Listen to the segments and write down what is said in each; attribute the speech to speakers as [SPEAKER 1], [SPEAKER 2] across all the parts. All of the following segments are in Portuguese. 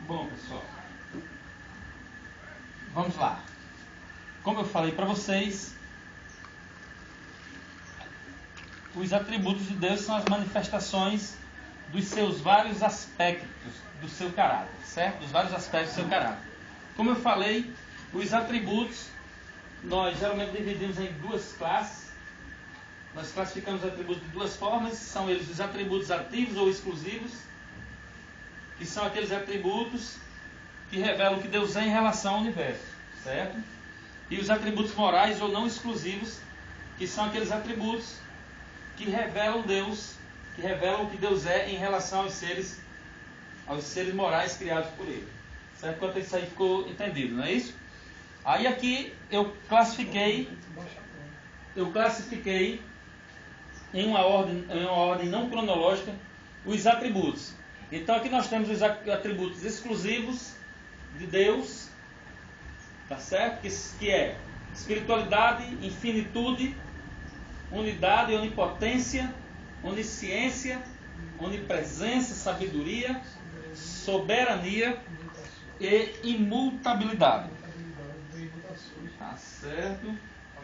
[SPEAKER 1] Bom, pessoal, vamos lá. Como eu falei para vocês, os atributos de Deus são as manifestações dos seus vários aspectos do seu caráter, certo? Dos vários aspectos do seu caráter. Como eu falei, os atributos nós geralmente dividimos em duas classes. Nós classificamos os atributos de duas formas. São eles os atributos ativos ou exclusivos, que são aqueles atributos que revelam o que Deus é em relação ao universo, certo? E os atributos morais ou não exclusivos, que são aqueles atributos que revelam Deus, que revelam o que Deus é em relação aos seres morais criados por Ele. Certo? Quanto isso aí ficou entendido, não é isso? Aí aqui eu classifiquei em uma ordem não cronológica os atributos. Então aqui nós temos os atributos exclusivos de Deus, tá certo? Que é espiritualidade, infinitude, unidade, onipotência, onisciência, onipresença, sabedoria, soberania e imutabilidade. Tá certo?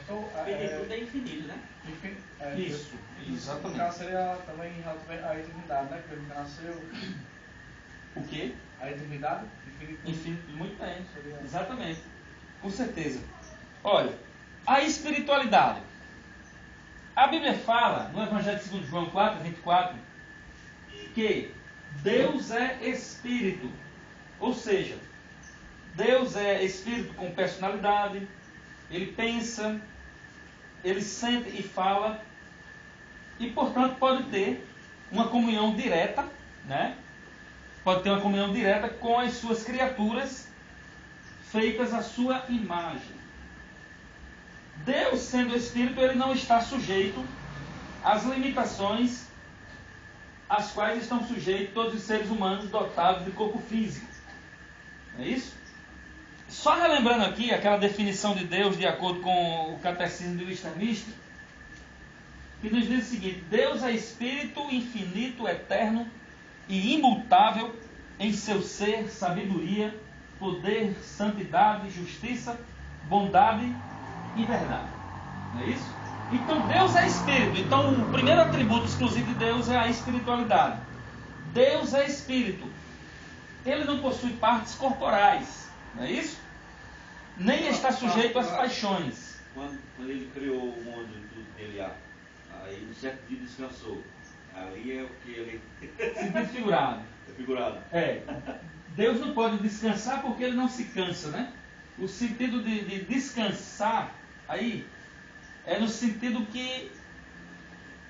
[SPEAKER 2] Infinitude é infinito, né?
[SPEAKER 1] Isso, exatamente.
[SPEAKER 3] No caso seria também a eternidade, né? Que ele nasceu.
[SPEAKER 1] O quê?
[SPEAKER 3] A eternidade?
[SPEAKER 1] Infinito, muito bem. Exatamente. Com certeza. Olha, a espiritualidade. A Bíblia fala, no Evangelho segundo João 4, 24, que Deus é Espírito. Ou seja, Deus é Espírito com personalidade, Ele pensa, Ele sente e fala, e portanto pode ter uma comunhão direta, né? Pode ter uma comunhão direta com as suas criaturas feitas à sua imagem. Deus, sendo Espírito, Ele não está sujeito às limitações às quais estão sujeitos todos os seres humanos dotados de corpo físico. Não é isso? Só relembrando aqui aquela definição de Deus de acordo com o Catecismo de Westminster, que nos diz o seguinte: Deus é Espírito infinito, eterno e imutável em seu ser, sabedoria, poder, santidade, justiça, bondade e verdade. Não é isso? Então Deus é Espírito. Então o primeiro atributo exclusivo de Deus é a espiritualidade. Deus é Espírito. Ele não possui partes corporais. Não é isso? Nem está sujeito às paixões.
[SPEAKER 2] Quando ele criou o mundo e tudo dele, aí no certo dia descansou. Ali é o que ele...
[SPEAKER 1] Sentido figurado.
[SPEAKER 2] É figurado.
[SPEAKER 1] É. Deus não pode descansar porque ele não se cansa, né? O sentido de descansar aí é no sentido que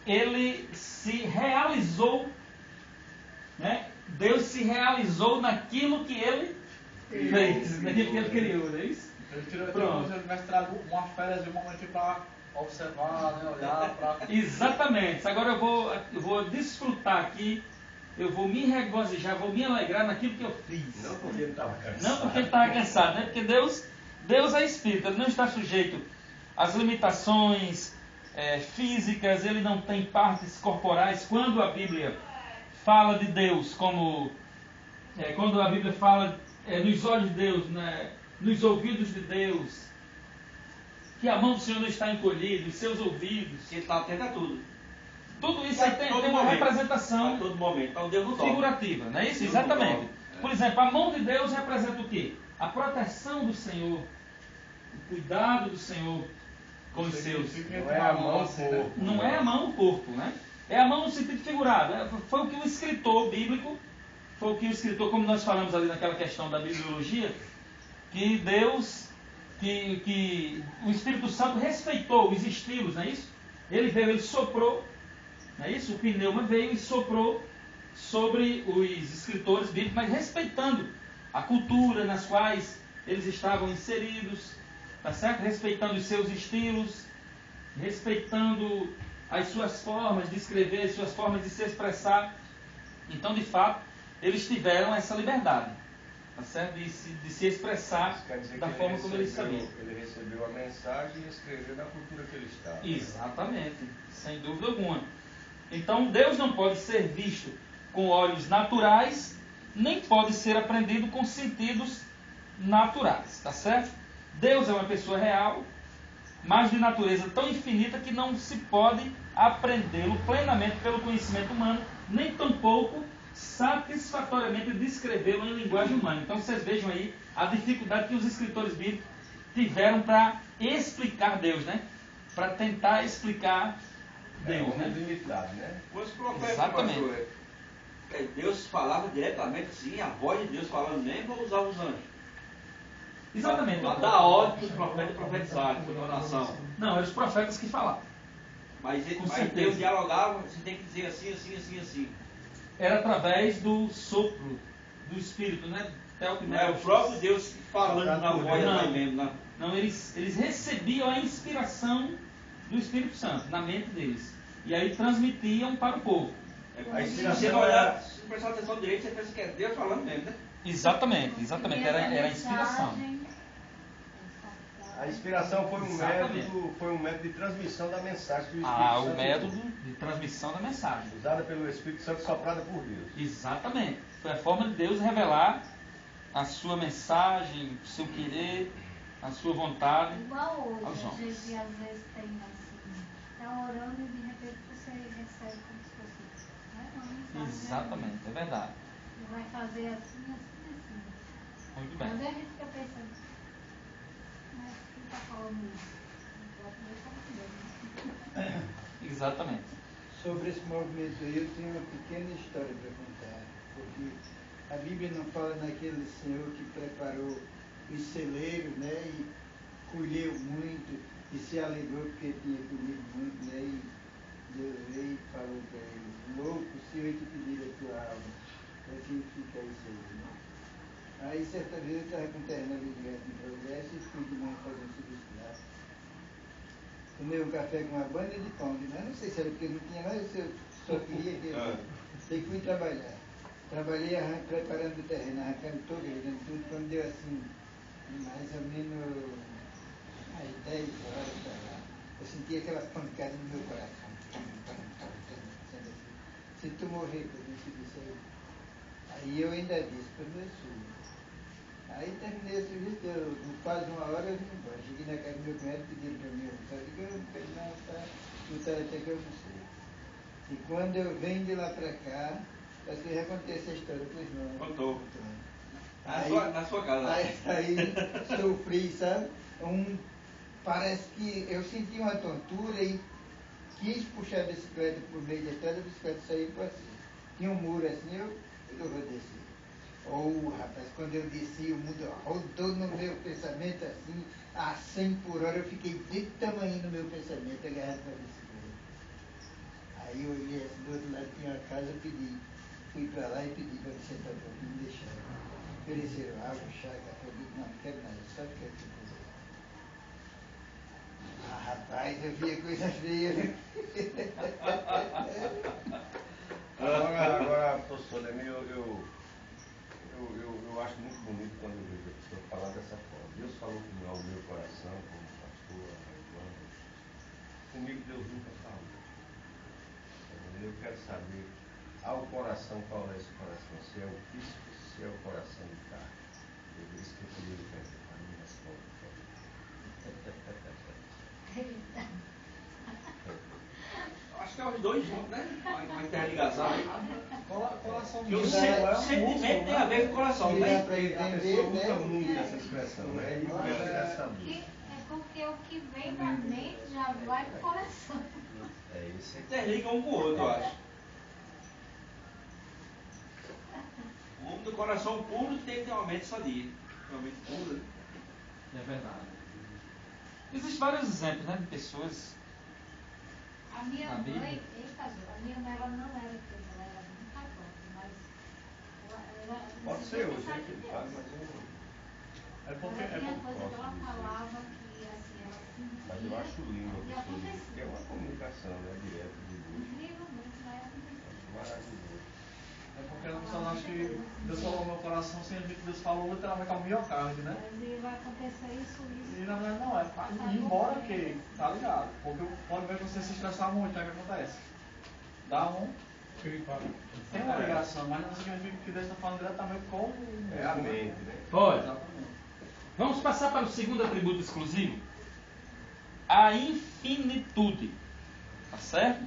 [SPEAKER 1] ele se realizou, né? Deus se realizou naquilo que ele fez, naquilo que ele criou, não é isso?
[SPEAKER 3] Ele tirou como se ele tivesse trago uma férias de um momento para observar, né? Olhar para...
[SPEAKER 1] Exatamente. Agora eu vou desfrutar aqui, eu vou me regozijar, vou me alegrar naquilo que eu fiz.
[SPEAKER 4] Não porque ele estava cansado.
[SPEAKER 1] Não porque ele estava cansado, né? Porque Deus é Espírito, Ele não está sujeito às limitações físicas, Ele não tem partes corporais. Quando a Bíblia fala de Deus como... quando a Bíblia fala nos olhos de Deus, né, nos ouvidos de Deus, que a mão do Senhor não está encolhida, os seus ouvidos...
[SPEAKER 2] Que ele está atento a tudo.
[SPEAKER 1] Tudo isso aí tem uma representação
[SPEAKER 2] a todo momento. Então Deus não
[SPEAKER 1] figurativa, não é isso? Exatamente. Por exemplo, a mão de Deus representa o quê? A proteção do Senhor, o cuidado do Senhor com os seus.
[SPEAKER 3] Não é a mão, né?
[SPEAKER 1] Não é a mão, o corpo, né? É a mão no sentido figurado. Foi o que o escritor bíblico, como nós falamos ali naquela questão da bibliologia, que Deus, que o Espírito Santo respeitou os estilos, não é isso? Ele veio, ele soprou, não é isso? O pneuma veio e soprou sobre os escritores bíblicos, mas respeitando a cultura nas quais eles estavam inseridos, tá certo? Respeitando os seus estilos, respeitando as suas formas de escrever, as suas formas de se expressar. Então, de fato, eles tiveram essa liberdade. tá certo? De se expressar
[SPEAKER 4] Quer dizer
[SPEAKER 1] da
[SPEAKER 4] que
[SPEAKER 1] forma como ele sabia.
[SPEAKER 4] Ele recebeu a mensagem e escreveu na cultura que ele estava.
[SPEAKER 1] Exatamente, sem dúvida alguma. Então Deus não pode ser visto com olhos naturais, nem pode ser aprendido com sentidos naturais, tá certo? Deus é uma pessoa real, mas de natureza tão infinita que não se pode aprendê-lo plenamente pelo conhecimento humano, nem tampouco satisfatoriamente descrevê-lo em linguagem humana. Então vocês vejam aí a dificuldade que os escritores bíblicos tiveram para explicar Deus, né? Para tentar explicar Deus, né?
[SPEAKER 4] Limitado, né?
[SPEAKER 2] Os profetas,
[SPEAKER 1] Exatamente.
[SPEAKER 2] pastor, Deus falava diretamente, sim, a voz de Deus falando mesmo, ou usava os anjos?
[SPEAKER 1] Exatamente.
[SPEAKER 2] Para dar ordem para os profetas profetizarem sobre a nação.
[SPEAKER 1] Não, eram os profetas que falavam.
[SPEAKER 2] Mas
[SPEAKER 1] certeza.
[SPEAKER 2] Deus dialogava, você tem que dizer assim, assim, assim, assim.
[SPEAKER 1] Era através do sopro do Espírito, né?
[SPEAKER 2] Não é o próprio Deus falando na voz
[SPEAKER 1] Não.
[SPEAKER 2] dele mesmo, né?
[SPEAKER 1] Não, eles recebiam a inspiração do Espírito Santo na mente deles. E aí transmitiam para o povo.
[SPEAKER 2] Se você não olhar, se não prestar atenção direito, você pensa que é Deus falando mesmo, né?
[SPEAKER 1] Exatamente. Era a inspiração.
[SPEAKER 4] A inspiração foi
[SPEAKER 1] Exatamente.
[SPEAKER 4] um método de transmissão da mensagem do Espírito
[SPEAKER 1] Ah,
[SPEAKER 4] Santo.
[SPEAKER 1] o método de transmissão da mensagem.
[SPEAKER 4] Usada pelo Espírito Santo, soprada por Deus.
[SPEAKER 1] Exatamente. Foi a forma de Deus revelar a sua mensagem, o seu querer, a sua vontade.
[SPEAKER 5] Igual
[SPEAKER 1] aos
[SPEAKER 5] hoje, a
[SPEAKER 1] homens.
[SPEAKER 5] gente às vezes tem assim, está orando e de repente você recebe como se fosse, né, uma mensagem.
[SPEAKER 1] Exatamente, é verdade.
[SPEAKER 5] Você vai fazer assim, assim, assim.
[SPEAKER 1] Muito
[SPEAKER 5] Mas
[SPEAKER 1] bem.
[SPEAKER 5] a gente fica pensando, mas quem está falando isso? O próprio Deus está falando, né?
[SPEAKER 1] Exatamente.
[SPEAKER 6] Sobre esse movimento aí, eu tenho uma pequena história para contar, porque a Bíblia não fala naquele Senhor que preparou os celeiros, né, e colheu muito, e se alegrou porque tinha colhido muito, né, e Deus veio e falou para ele, louco, se eu te pedir a tua alma, para que fica isso aí, né? Aí certa vez eu estava com o terreno ali direto em Progresso e fui de manhã fazer um serviço lá. Tomei um café com uma banda de pão, mas não sei se era porque não tinha mais, eu só queria que eu fui trabalhar. Trabalhei preparando o terreno, arrancando todo, arrancando tudo, quando deu assim, mais ou menos às 10 horas para lá, eu senti aquela pancada no meu coração. Se tu morrer, por isso disse aí. Aí eu ainda disse para o meu filho. Aí terminei o serviço, deu quase uma hora eu vim embora. Cheguei na casa do meu cunhado e pediram para mim almoçar. Eu digo, eu não quero não, tá? Lutaram até que eu almocei. E quando eu venho de lá para cá, acho que eu já contei essa história, pois não.
[SPEAKER 2] Contou.
[SPEAKER 6] Aí,
[SPEAKER 2] Na sua casa.
[SPEAKER 6] Aí sofri, sabe? Parece que eu senti uma tontura e quis puxar a bicicleta por meio da estrada, a bicicleta saiu para cima. Tinha um muro assim, eu vou descer. Rapaz, quando eu desci, o mundo rodou no meu pensamento assim, a 100 por hora, eu fiquei desse tamanho no meu pensamento, agarrado para a bicicleta. Aí eu olhei assim, do outro lado tinha uma casa, eu fui para lá e pedi para me sentar um pouquinho e me deixaram. Ofereceram água, chá, café, eu disse, não quero nada, só quero que coisa. Rapaz, eu via coisa feia.
[SPEAKER 4] Agora, professor Leme, eu acho muito bonito quando eu vejo a pessoa falar dessa forma. Deus falou ao meu coração, como pastor, comigo Deus nunca falou. Eu quero saber ao coração qual é esse coração, se é o físico, se é o coração de carne. Eu disse que eu queria perguntar a minha resposta.
[SPEAKER 2] Acho que é os dois juntos, né? Uma interligação aí.
[SPEAKER 3] Coração
[SPEAKER 2] Porque o
[SPEAKER 3] de Deus é um
[SPEAKER 2] sentimento tem a ver com o coração,
[SPEAKER 6] Se
[SPEAKER 2] né?
[SPEAKER 6] dá para
[SPEAKER 4] A
[SPEAKER 6] entender,
[SPEAKER 4] pessoa usa
[SPEAKER 6] né?
[SPEAKER 4] muito essa expressão, né? E eu quero saber.
[SPEAKER 5] É porque o que vem da mente já vai pro coração.
[SPEAKER 4] É isso aí.
[SPEAKER 2] Interliga um com o outro, eu acho. O homem do coração puro tem que ter uma mente sadia. Uma mente pura, né?
[SPEAKER 1] É verdade. Existem vários exemplos, né, de pessoas.
[SPEAKER 5] A minha
[SPEAKER 1] Na
[SPEAKER 5] mãe,
[SPEAKER 1] Bíblia.
[SPEAKER 5] ele casou. A minha mãe ela não era cristã, ela era muito católica, mas ela
[SPEAKER 4] Pode ser hoje, né? Que ele faz, mas eu não.
[SPEAKER 3] É porque
[SPEAKER 5] ela tinha coisa que ela
[SPEAKER 4] posso dizer.
[SPEAKER 5] falava que assim, ela sentia.
[SPEAKER 4] Mas eu acho lindo a
[SPEAKER 5] E
[SPEAKER 4] pessoa dizer,
[SPEAKER 5] acontecia.
[SPEAKER 4] porque é uma comunicação, né? Direta de Deus.
[SPEAKER 5] Incrivelmente vai acontecer.
[SPEAKER 4] Acho maravilhoso.
[SPEAKER 3] É porque a pessoa acha que Deus falou no meu coração significa que Deus falou literalmente ao miocárdio, né?
[SPEAKER 5] Mas vai acontecer isso.
[SPEAKER 3] E na verdade não é. Embora que, tá ligado? Porque pode ver que você se estressar muito, aí o que acontece? Dá um. Tem uma ligação, mas não significa que Deus está falando diretamente com o.
[SPEAKER 4] É a mente, né?
[SPEAKER 1] Olha,
[SPEAKER 3] Exatamente.
[SPEAKER 1] vamos passar para o segundo atributo exclusivo. A infinitude. Tá certo?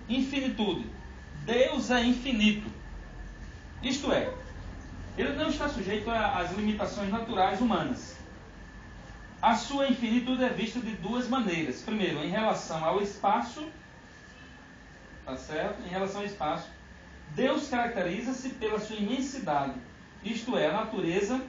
[SPEAKER 1] Infinitude. Deus é infinito. Isto é, Ele não está sujeito às limitações naturais humanas. A sua infinitude é vista de duas maneiras. Primeiro, em relação ao espaço. Tá certo? Em relação ao espaço. Deus caracteriza-se pela sua imensidade. Isto é, a natureza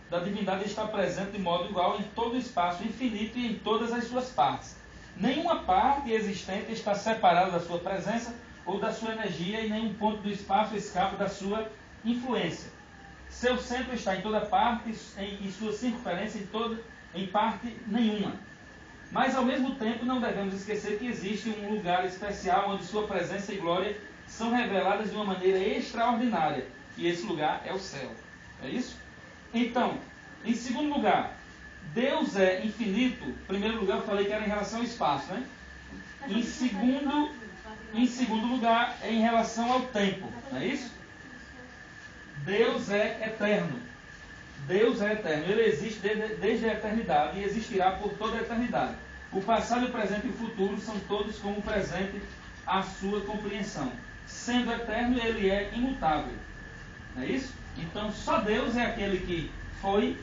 [SPEAKER 1] da divindade está presente de modo igual em todo o espaço infinito e em todas as suas partes. Nenhuma parte existente está separada da sua presença ou da sua energia e nenhum ponto do espaço escapa da sua influência. Seu centro está em toda parte e sua circunferência em parte nenhuma. Mas ao mesmo tempo não devemos esquecer que existe um lugar especial onde sua presença e glória são reveladas de uma maneira extraordinária. E esse lugar é o céu. É isso? Então, em segundo lugar, Deus é infinito. Em primeiro lugar, eu falei que era em relação ao espaço, né? Em segundo lugar, é em relação ao tempo. Não é isso? Deus é eterno. Deus é eterno. Ele existe desde a eternidade e existirá por toda a eternidade. O passado, o presente e o futuro são todos como presente à sua compreensão. Sendo eterno, ele é imutável. Não é isso? Então, só Deus é aquele que foi,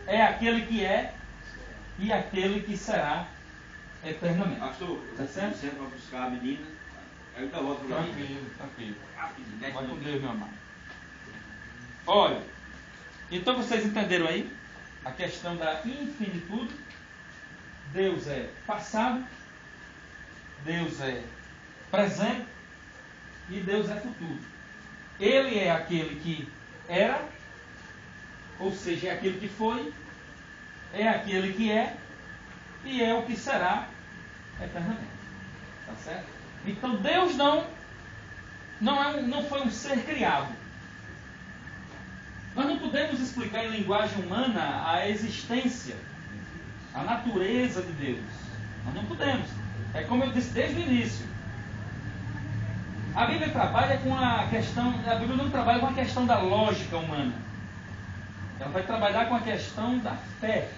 [SPEAKER 1] é aquele que é e aquele que será eternamente.
[SPEAKER 2] Pastor,
[SPEAKER 1] Tá
[SPEAKER 2] eu
[SPEAKER 1] certo?
[SPEAKER 2] sempre para buscar a menina. Aí eu volto para mim.
[SPEAKER 1] Tranquilo.
[SPEAKER 2] Rapidinho, 10
[SPEAKER 1] Vai com
[SPEAKER 2] minutos.
[SPEAKER 1] Deus, meu amado. Olha, então vocês entenderam aí a questão da infinitude. Deus é passado, Deus é presente e Deus é futuro. Ele é aquele que era, ou seja, é aquele que foi, é aquele que é e é o que será eternamente. Tá certo? Então Deus não foi um ser criado. Nós não podemos explicar em linguagem humana a existência, a natureza de Deus. Nós não podemos. É como eu disse desde o início. A Bíblia trabalha com a questão, a Bíblia não trabalha com a questão da lógica humana. Ela vai trabalhar com a questão da fé.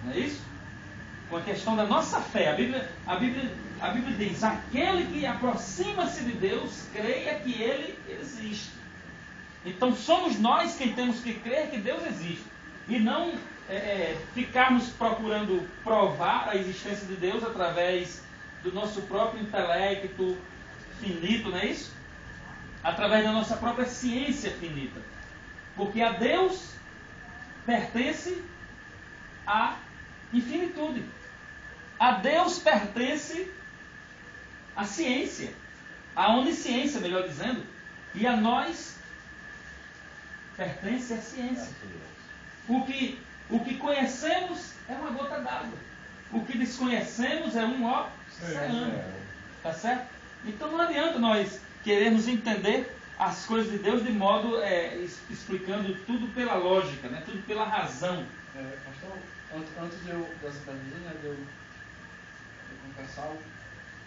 [SPEAKER 1] Não é isso? Com a questão da nossa fé. A Bíblia diz, aquele que aproxima-se de Deus, creia que Ele existe. Então somos nós quem temos que crer que Deus existe. E não ficarmos procurando provar a existência de Deus através do nosso próprio intelecto finito, não é isso? Através da nossa própria ciência finita. Porque a Deus pertence a infinitude. A Deus pertence a ciência, a onisciência, melhor dizendo, e a nós pertence a ciência. O que conhecemos é uma gota d'água. O que desconhecemos é um oceano. Tá certo? Então não adianta nós querermos entender as coisas de Deus de modo explicando tudo pela lógica, né? Tudo pela razão.
[SPEAKER 3] Pastor, antes dessa pergunta, né, de eu confessar,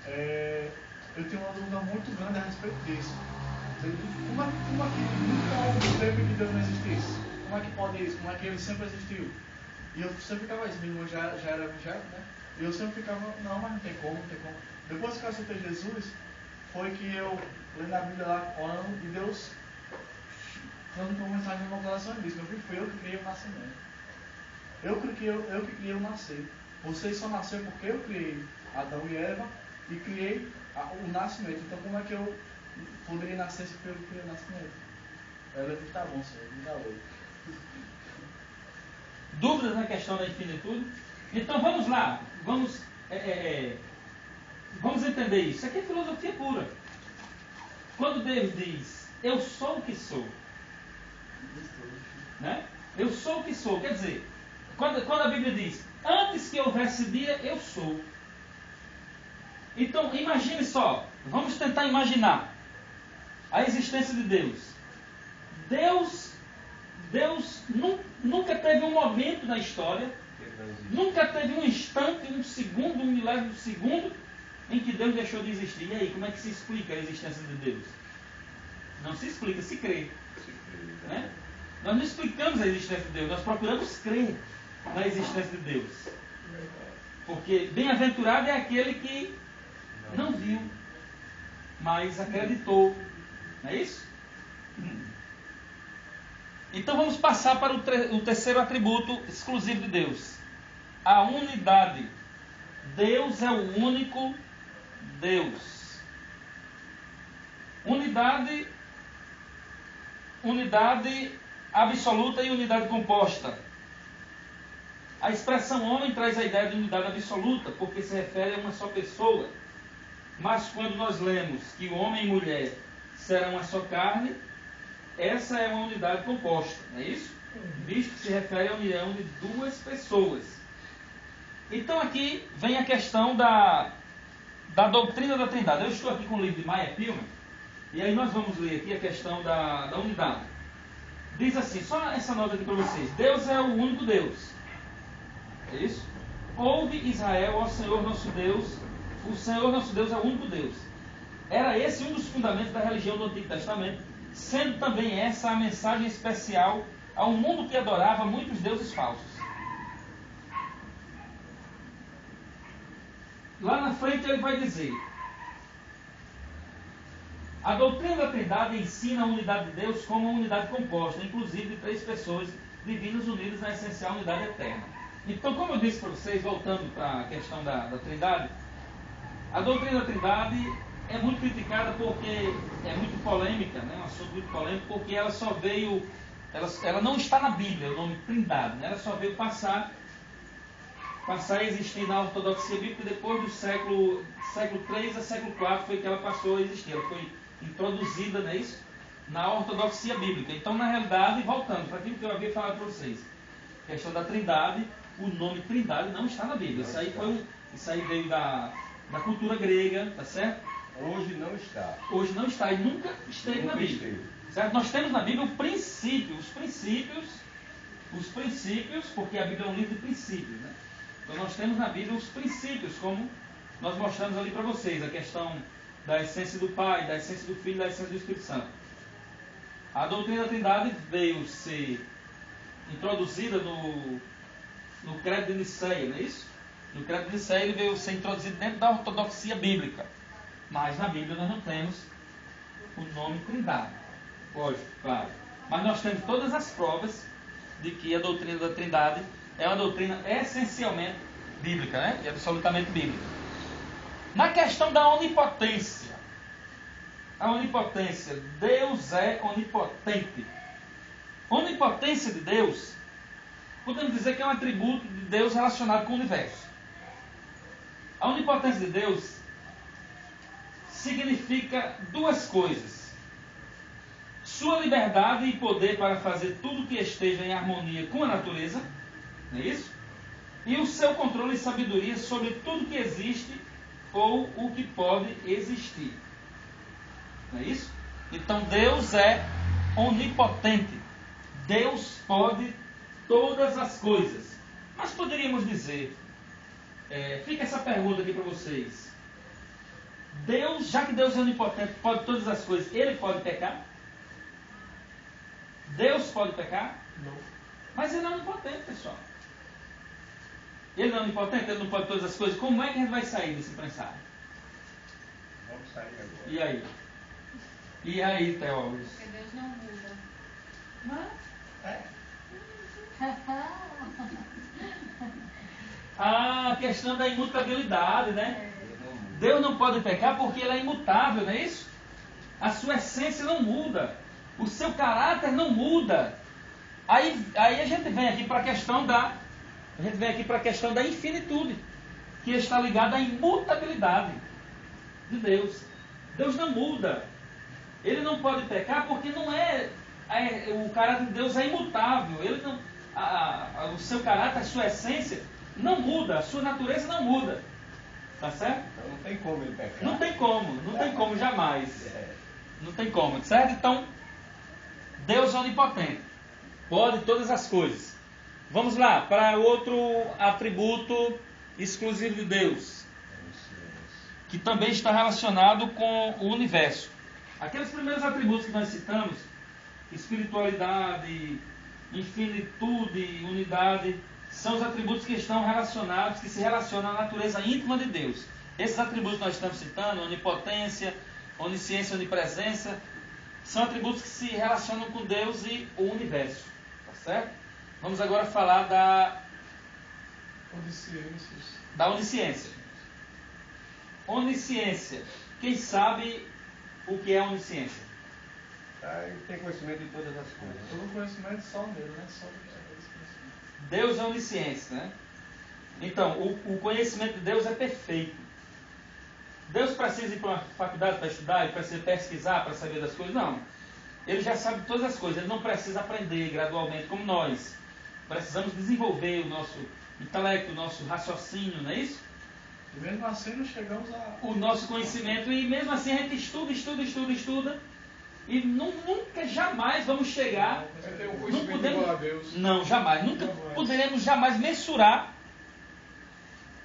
[SPEAKER 3] eu tenho uma dúvida muito grande a respeito disso. Como é que nunca houve um tempo que Deus não existisse? Como é que pode isso? Como é que ele sempre existiu? E eu sempre ficava isso, minha irmã já era evangélica, né? E eu sempre ficava, não, mas não tem como. Depois que eu aceitei Jesus, foi que eu lendo a Bíblia lá, orando, e Deus dando uma mensagem no meu coração e disse, meu filho, foi eu que criei o nascimento. Eu que criei o nascer. Vocês só nasceram porque eu criei Adão e Eva e criei o nascimento. Então como é que eu poderia nascer se eu criei o nascimento? Ela disse, tá bom, Senhor, me dá oi.
[SPEAKER 1] Dúvidas na questão da infinitude? Então vamos lá, vamos entender isso. Isso aqui é filosofia pura. Quando Deus diz, eu sou o que sou, né? Eu sou o que sou, quer dizer, quando a Bíblia diz, antes que houvesse dia, eu sou. Então imagine só, vamos tentar imaginar a existência de Deus. Deus Deus nunca teve um momento na história, nunca teve um instante, um segundo, um milésimo de segundo em que Deus deixou de existir. E aí, como é que se explica a existência de Deus? Não se explica, se crê. Né? Nós não explicamos a existência de Deus, nós procuramos crer na existência de Deus. Porque bem-aventurado é aquele que não viu, mas acreditou. Não é isso? Então vamos passar para o terceiro atributo exclusivo de Deus. A unidade. Deus é o único Deus. Unidade absoluta e unidade composta. A expressão homem traz a ideia de unidade absoluta, porque se refere a uma só pessoa. Mas quando nós lemos que o homem e mulher serão uma só carne, essa é uma unidade composta, não é isso? Visto que se refere à união de duas pessoas. Então aqui vem a questão da doutrina da Trindade. Eu estou aqui com o livro de Maya Pilman, e aí nós vamos ler aqui a questão da unidade. Diz assim, só essa nota aqui para vocês. Deus é o único Deus. É isso? Ouve Israel, ó Senhor nosso Deus. O Senhor nosso Deus é o único Deus. Era esse um dos fundamentos da religião do Antigo Testamento, sendo também essa a mensagem especial a um mundo que adorava muitos deuses falsos. Lá na frente ele vai dizer: a doutrina da Trindade ensina a unidade de Deus como uma unidade composta, inclusive de três pessoas divinas unidas na essencial unidade eterna. Então, como eu disse para vocês, voltando para a questão da Trindade, a doutrina da Trindade é muito criticada porque é muito polêmica, né? Um assunto muito polêmico, porque ela só veio, ela não está na Bíblia, o nome Trindade, né? Ela só veio passar a existir na ortodoxia bíblica depois do século 3 a século 4 foi que ela passou a existir. Ela foi introduzida, não é isso? Na ortodoxia bíblica. Então, na realidade, voltando para aquilo que eu havia falado para vocês, a questão da Trindade, o nome Trindade não está na Bíblia. Isso aí veio da cultura grega, tá certo?
[SPEAKER 4] Hoje não está.
[SPEAKER 1] Hoje não está e nunca esteve na Bíblia. Certo? Nós temos na Bíblia os princípios, porque a Bíblia é um livro de princípios, né? Então nós temos na Bíblia os princípios, como nós mostramos ali para vocês, a questão da essência do Pai, da essência do Filho e da essência do Espírito Santo. A doutrina da Trindade veio ser introduzida no Credo de Nicéia, não é isso? No Credo de Nicéia ele veio ser introduzido dentro da ortodoxia bíblica. Mas na Bíblia nós não temos o nome Trindade. Lógico, claro. Mas nós temos todas as provas de que a doutrina da Trindade é uma doutrina essencialmente bíblica, né? E absolutamente bíblica. Na questão da onipotência. A onipotência. Deus é onipotente. Onipotência de Deus, podemos dizer que é um atributo de Deus relacionado com o universo. A onipotência de Deus significa duas coisas: sua liberdade e poder para fazer tudo que esteja em harmonia com a natureza, não é isso? E o seu controle e sabedoria sobre tudo que existe ou o que pode existir, não é isso? Então Deus é onipotente. Deus pode todas as coisas. Mas poderíamos dizer, fica essa pergunta aqui para vocês: Deus, já que Deus é onipotente, pode todas as coisas, Ele pode pecar? Deus pode pecar? Não. Mas Ele é onipotente, pessoal. Ele não é onipotente, Ele não pode todas as coisas. Como é que a gente vai sair desse prensado?
[SPEAKER 4] Vamos sair agora.
[SPEAKER 1] E aí? E aí, teólogos?
[SPEAKER 5] Porque Deus não muda.
[SPEAKER 3] Mas,
[SPEAKER 1] A questão da imutabilidade, né? Deus não pode pecar porque Ele é imutável, não é isso? A sua essência não muda. O seu caráter não muda. Aí a gente vem aqui para a questão da infinitude, que está ligada à imutabilidade de Deus. Deus não muda. Ele não pode pecar porque o caráter de Deus é imutável. Ele não, o seu caráter, a sua essência não muda, a sua natureza não muda. Tá certo?
[SPEAKER 4] Então não tem como ele pecar.
[SPEAKER 1] Não tem como jamais. Não tem como, certo? Então, Deus é onipotente. Pode todas as coisas. Vamos lá, para outro atributo exclusivo de Deus, que também está relacionado com o universo. Aqueles primeiros atributos que nós citamos, espiritualidade, infinitude, unidade, são os atributos que estão relacionados, que se relacionam à natureza íntima de Deus. Esses atributos que nós estamos citando, onipotência, onisciência, onipresença, são atributos que se relacionam com Deus e o universo. Tá certo? Vamos agora falar da onisciência. Onisciência. Quem sabe o que é onisciência?
[SPEAKER 4] Ele tem conhecimento de todas as coisas.
[SPEAKER 3] Todo conhecimento só dele, né? Só desse conhecimento.
[SPEAKER 1] Deus é onisciência, né? Então, o conhecimento de Deus é perfeito. Deus precisa ir para uma faculdade para estudar, ele precisa pesquisar para saber das coisas? Não. Ele já sabe todas as coisas, ele não precisa aprender gradualmente como nós. Precisamos desenvolver o nosso intelecto, o nosso raciocínio, não é isso?
[SPEAKER 3] E mesmo assim não chegamos a...
[SPEAKER 1] O nosso conhecimento, e mesmo assim a gente estuda, e nunca, jamais vamos chegar...
[SPEAKER 3] Ter um conhecimento igual a Deus.
[SPEAKER 1] Não, jamais. Nunca poderemos jamais mensurar.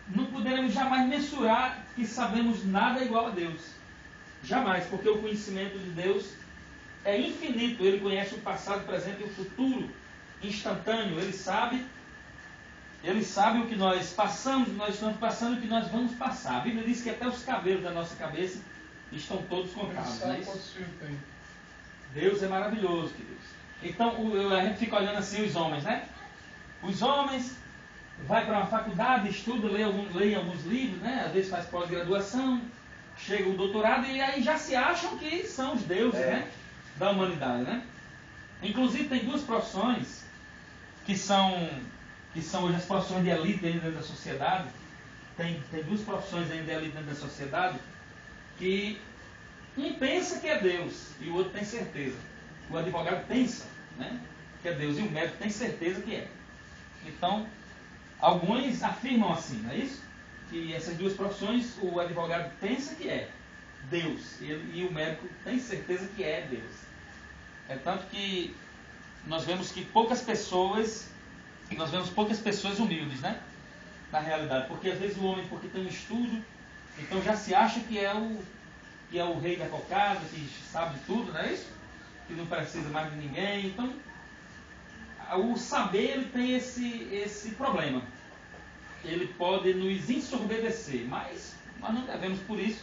[SPEAKER 1] Não poderemos jamais mensurar que sabemos nada igual a Deus. Jamais, porque o conhecimento de Deus é infinito. Ele conhece o passado, o presente e o futuro instantâneo. Ele sabe o que nós passamos, nós estamos passando e o que nós vamos passar. A Bíblia diz que até os cabelos da nossa cabeça estão todos contados. Não é isso? Deus é maravilhoso, queridos. Então a gente fica olhando assim os homens, né? Os homens vai para uma faculdade, estuda, lê alguns livros, né? Às vezes faz pós-graduação, chega o doutorado e aí já se acham que são os deuses, né? Da humanidade, né? Inclusive tem duas profissões que são hoje as profissões de elite dentro da sociedade. Tem duas profissões ainda de elite dentro da sociedade que um pensa que é Deus e o outro tem certeza. O advogado pensa, né, que é Deus e o médico tem certeza que é. Então, alguns afirmam assim, não é isso? Que essas duas profissões, o advogado pensa que é Deus e o médico tem certeza que é Deus. É tanto que nós vemos poucas pessoas humildes, né? Na realidade, porque às vezes o homem, porque tem um estudo, então já se acha que é o rei da cocada, que sabe de tudo, não é isso? Que não precisa mais de ninguém. Então, o saber ele tem esse problema. Ele pode nos ensordecer, mas nós não devemos, por isso,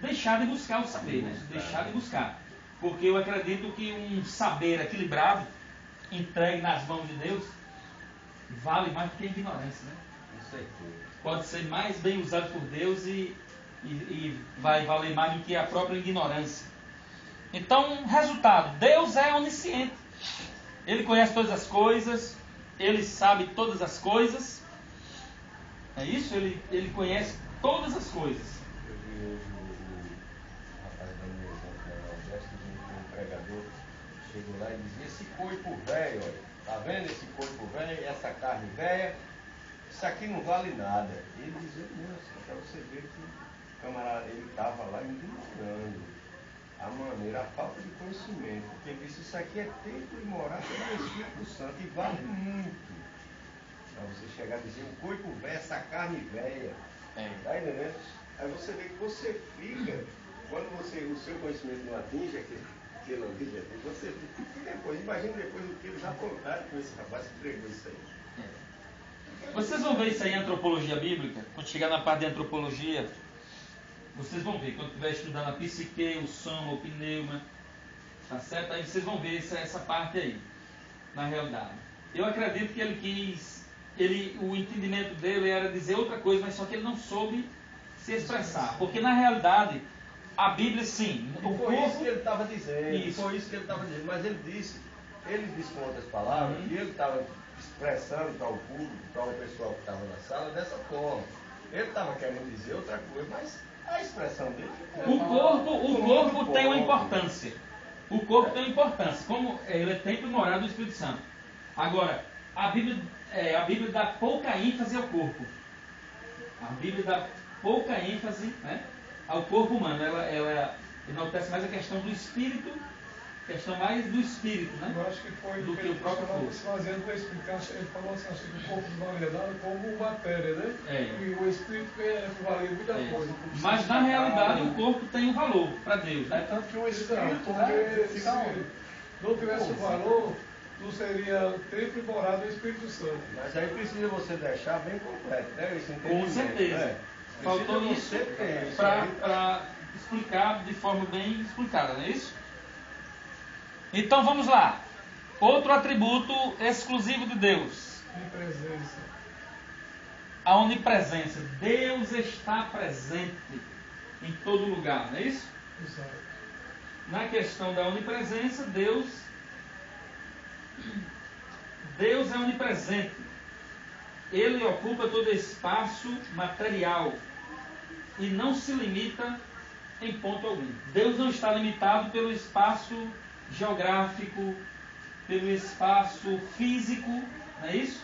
[SPEAKER 1] deixar de buscar o saber, né? Deixar de buscar. Porque eu acredito que um saber equilibrado, entregue nas mãos de Deus, vale mais do que a ignorância, né?
[SPEAKER 4] Com certeza.
[SPEAKER 1] Pode ser mais bem usado por Deus e vai valer mais do que a própria ignorância. Então, resultado, Deus é onisciente. Ele conhece todas as coisas, ele sabe todas as coisas. É isso? Ele conhece todas as coisas.
[SPEAKER 4] Eu vi hoje o rapaz dando um exemplo na Nordeste, um pregador chegou lá e dizia: esse corpo velho, olha, tá vendo esse corpo velho, essa carne velha, isso aqui não vale nada. E ele dizia: nossa, para você ver que o camarada, ele estava lá ignorando a maneira, a falta de conhecimento, porque ele disse: isso aqui é templo e morada do Espírito Santo e vale muito. Para você chegar a dizer um corpo velho, essa carne velha, tá entendendo? Aí você vê que você fica, quando o seu conhecimento não atinge aquele nível, você fica, e depois, imagina depois o que eles aprontaram com esse rapaz que pregou isso aí.
[SPEAKER 1] Vocês vão ver isso aí em antropologia bíblica, quando chegar na parte de antropologia, vocês vão ver, quando estiver estudando a psique, o soma, o pneuma, tá certo? Aí vocês vão ver essa parte aí, na realidade. Eu acredito que ele quis, o entendimento dele era dizer outra coisa, mas só que ele não soube se expressar. Porque na realidade, a Bíblia sim.
[SPEAKER 4] Foi isso que ele estava dizendo.
[SPEAKER 1] Isso.
[SPEAKER 4] Foi isso que ele estava dizendo. Mas ele disse com outras palavras, que ele estava expressando para o público, para o pessoal que estava na sala, dessa forma. Ele estava querendo dizer outra coisa, mas a expressão dele...
[SPEAKER 1] O corpo tem uma importância. O corpo tem uma importância. Como ele é templo e morada do Espírito Santo. Agora, a Bíblia dá pouca ênfase ao corpo. A Bíblia dá pouca ênfase, né, ao corpo humano. Ela enaltece mais a questão do espírito questão mais do espírito, né?
[SPEAKER 7] Eu acho que foi
[SPEAKER 1] Do que o próprio corpo.
[SPEAKER 7] fazendo explicar, ele falou assim, acho que o corpo de maneira dada como matéria, né?
[SPEAKER 1] É.
[SPEAKER 7] E o espírito vale muita coisa.
[SPEAKER 1] Mas na realidade o corpo tem um valor para Deus,
[SPEAKER 3] É
[SPEAKER 1] né?
[SPEAKER 3] tanto que o
[SPEAKER 7] Não,
[SPEAKER 3] espírito,
[SPEAKER 7] porque
[SPEAKER 3] né, fica
[SPEAKER 7] se
[SPEAKER 3] onde?
[SPEAKER 7] não tivesse o valor, não seria templo e morada do Espírito Santo.
[SPEAKER 4] Mas aí precisa você deixar bem completo, né? Esse
[SPEAKER 1] Com
[SPEAKER 4] entendimento,
[SPEAKER 1] certeza.
[SPEAKER 4] né?
[SPEAKER 1] Faltou
[SPEAKER 4] Precisa
[SPEAKER 1] isso
[SPEAKER 4] você ter isso aí.
[SPEAKER 1] para explicar de forma bem explicada, não é isso? Então vamos lá. Outro atributo exclusivo de Deus.
[SPEAKER 7] Em presença.
[SPEAKER 1] A onipresença. Deus está presente em todo lugar, não é isso?
[SPEAKER 7] Exato.
[SPEAKER 1] Na questão da onipresença, Deus é onipresente. Ele ocupa todo espaço material e não se limita em ponto algum. Deus não está limitado pelo espaço geográfico, pelo espaço físico, não é isso?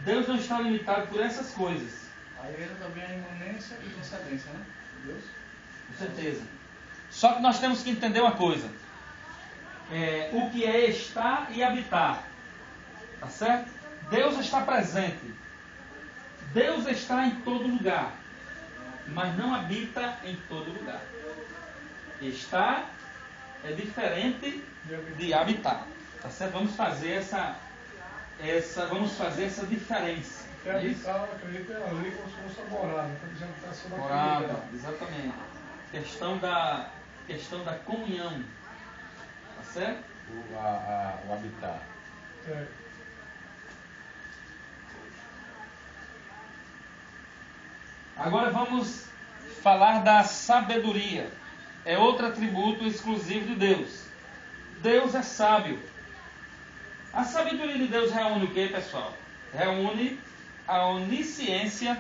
[SPEAKER 1] Deus não está limitado por essas coisas.
[SPEAKER 3] Aí entra também a imanência e procedência, né? Deus.
[SPEAKER 1] Com certeza. Só que nós temos que entender uma coisa. O que é estar e habitar. Tá certo? Deus está presente. Deus está em todo lugar. Mas não habita em todo lugar. Estar é diferente de habitar. Tá certo? Vamos fazer essa diferença.
[SPEAKER 7] Que
[SPEAKER 1] É isso?
[SPEAKER 7] habitar, eu acredito, é ali como se fosse a morada, quando já está sobre aquele
[SPEAKER 1] Morada,
[SPEAKER 7] lugar.
[SPEAKER 1] exatamente. Questão da comunhão. Tá certo?
[SPEAKER 4] O habitar.
[SPEAKER 7] É.
[SPEAKER 1] Agora vamos falar da sabedoria. É outro atributo exclusivo de Deus. Deus é sábio. A sabedoria de Deus reúne o que, pessoal? Reúne a onisciência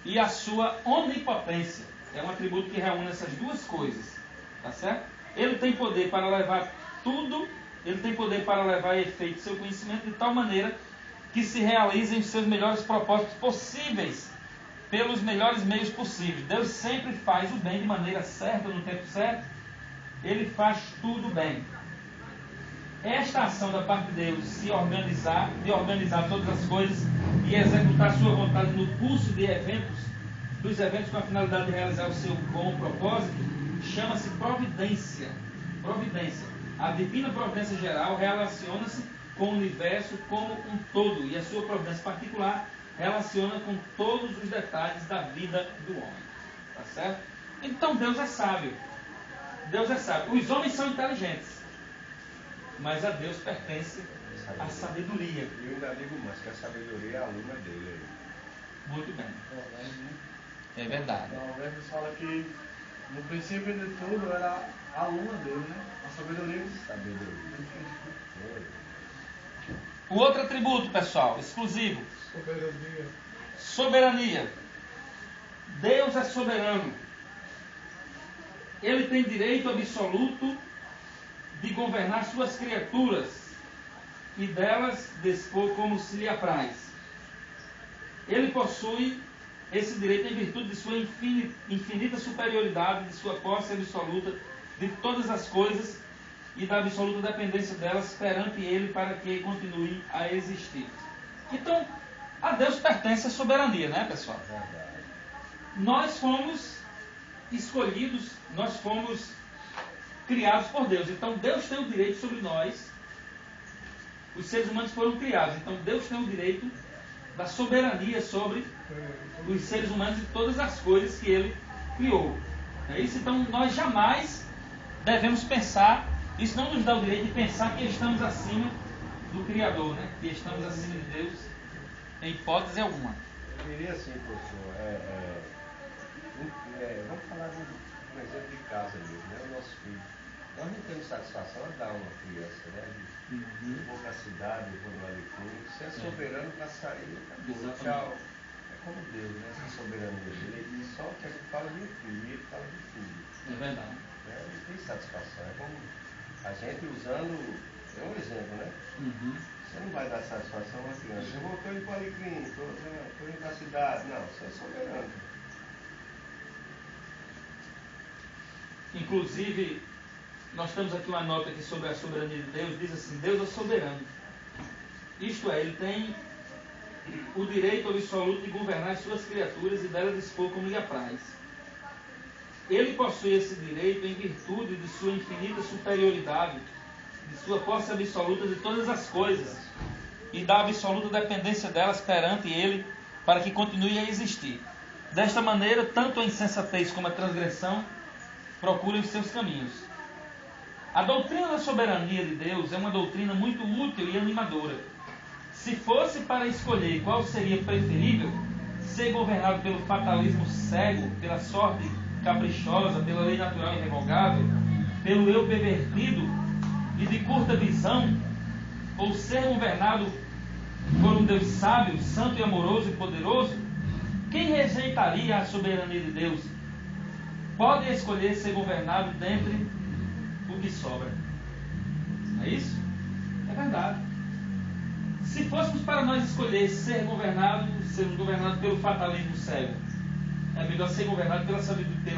[SPEAKER 1] e a sua onipotência. É um atributo que reúne essas duas coisas. Tá certo? Ele tem poder para levar tudo, ele tem poder para levar a efeito seu conhecimento de tal maneira que se realizem os seus melhores propósitos possíveis, pelos melhores meios possíveis. Deus sempre faz o bem de maneira certa, no tempo certo. Ele faz tudo bem. Esta ação da parte de Deus de organizar todas as coisas e executar sua vontade no curso dos eventos com a finalidade de realizar o seu bom propósito, chama-se providência. Providência. A divina providência geral relaciona-se com o universo como um todo, e a sua providência particular relaciona com todos os detalhes da vida do homem. Tá certo? Então Deus é sábio. Deus é sábio. Os homens são inteligentes, mas a Deus pertence a sabedoria.
[SPEAKER 4] E eu ainda digo mais, que a sabedoria é a aluna dele.
[SPEAKER 1] Muito bem.
[SPEAKER 3] Provérbios, né?
[SPEAKER 1] É verdade.
[SPEAKER 3] Provérbios fala que no princípio de tudo era a aluna dele, né? A sabedoria.
[SPEAKER 4] Sabedoria.
[SPEAKER 1] O outro atributo, pessoal, exclusivo.
[SPEAKER 7] Soberania.
[SPEAKER 1] Soberania. Deus é soberano. Ele tem direito absoluto de governar suas criaturas e delas dispor como se lhe apraz. Ele possui esse direito em virtude de sua infinita superioridade, de sua posse absoluta de todas as coisas e da absoluta dependência delas perante ele para que continuem a existir. Então, a Deus pertence a soberania, né, pessoal? Nós fomos escolhidos, nós fomos criados por Deus. Então Deus tem o direito sobre nós. Os seres humanos foram criados. Então Deus tem o direito da soberania sobre os seres humanos e todas as coisas que Ele criou. É isso? Então nós jamais devemos pensar, isso não nos dá o direito de pensar que estamos acima do Criador, né? Que estamos acima de Deus em hipótese alguma.
[SPEAKER 4] Eu diria assim, professor, vamos falar de um exemplo de casa mesmo, né? O nosso filho. Nós não temos satisfação de dar uma criança, né? Eu vou para a cidade, eu vou no Alicante, se é soberano para sair, acabou, tchau. É como Deus, né? Essa soberania dele, ele diz só que a gente fala de filho, e ele fala de filho.
[SPEAKER 1] É verdade.
[SPEAKER 4] Né? Não tem satisfação, é como a gente usando, é um exemplo, né? Você não vai dar satisfação a uma criança. Eu estou indo para o Alecrim, estou indo para a cidade. Não, você é soberano.
[SPEAKER 1] Inclusive, nós temos aqui uma nota aqui sobre a soberania de Deus, diz assim: Deus é soberano. Isto é, Ele tem o direito absoluto de governar as suas criaturas e delas dispor como lhe apraz. Ele possui esse direito em virtude de sua infinita superioridade, de sua posse absoluta de todas as coisas e da absoluta dependência delas perante Ele para que continue a existir. Desta maneira, tanto a insensatez como a transgressão procuram os seus caminhos. A doutrina da soberania de Deus é uma doutrina muito útil e animadora. Se fosse para escolher qual seria preferível, ser governado pelo fatalismo cego, pela sorte caprichosa, pela lei natural irrevogável, pelo eu pervertido e de curta visão, ou ser governado por um Deus sábio, santo e amoroso e poderoso, quem rejeitaria a soberania de Deus pode escolher ser governado dentre o que sobra. Não é isso? É verdade. Se fôssemos para nós escolher sermos governados pelo fatalismo cego, é melhor ser governado pela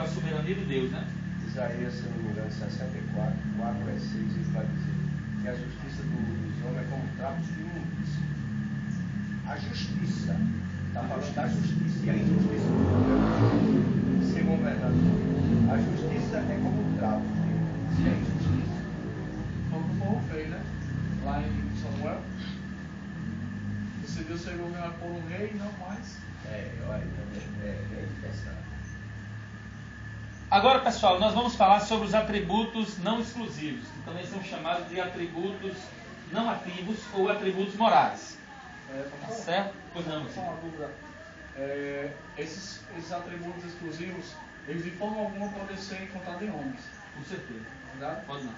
[SPEAKER 1] soberania de Deus, né?
[SPEAKER 4] Isaías, se não me engano, 64, 4 a 6, ele vai dizer que a justiça dos homens é como trapos de imundícia. A justiça, está falando da justiça, e a injustiça do ser governado. A justiça é como um trapo de imundícia, e a injustiça.
[SPEAKER 3] Como o povo fez, né? Lá em Samuel, decidiu ser governado por um rei e não mais.
[SPEAKER 4] Olha, é interessante.
[SPEAKER 1] Agora, pessoal, nós vamos falar sobre os atributos não exclusivos, que também são chamados de atributos não ativos ou atributos morais. Tá certo? Pois não,
[SPEAKER 3] Só uma dúvida. Esses atributos exclusivos, eles de forma alguma podem ser encontrados em homens.
[SPEAKER 1] Com certeza.
[SPEAKER 3] Verdade?
[SPEAKER 1] Pode não.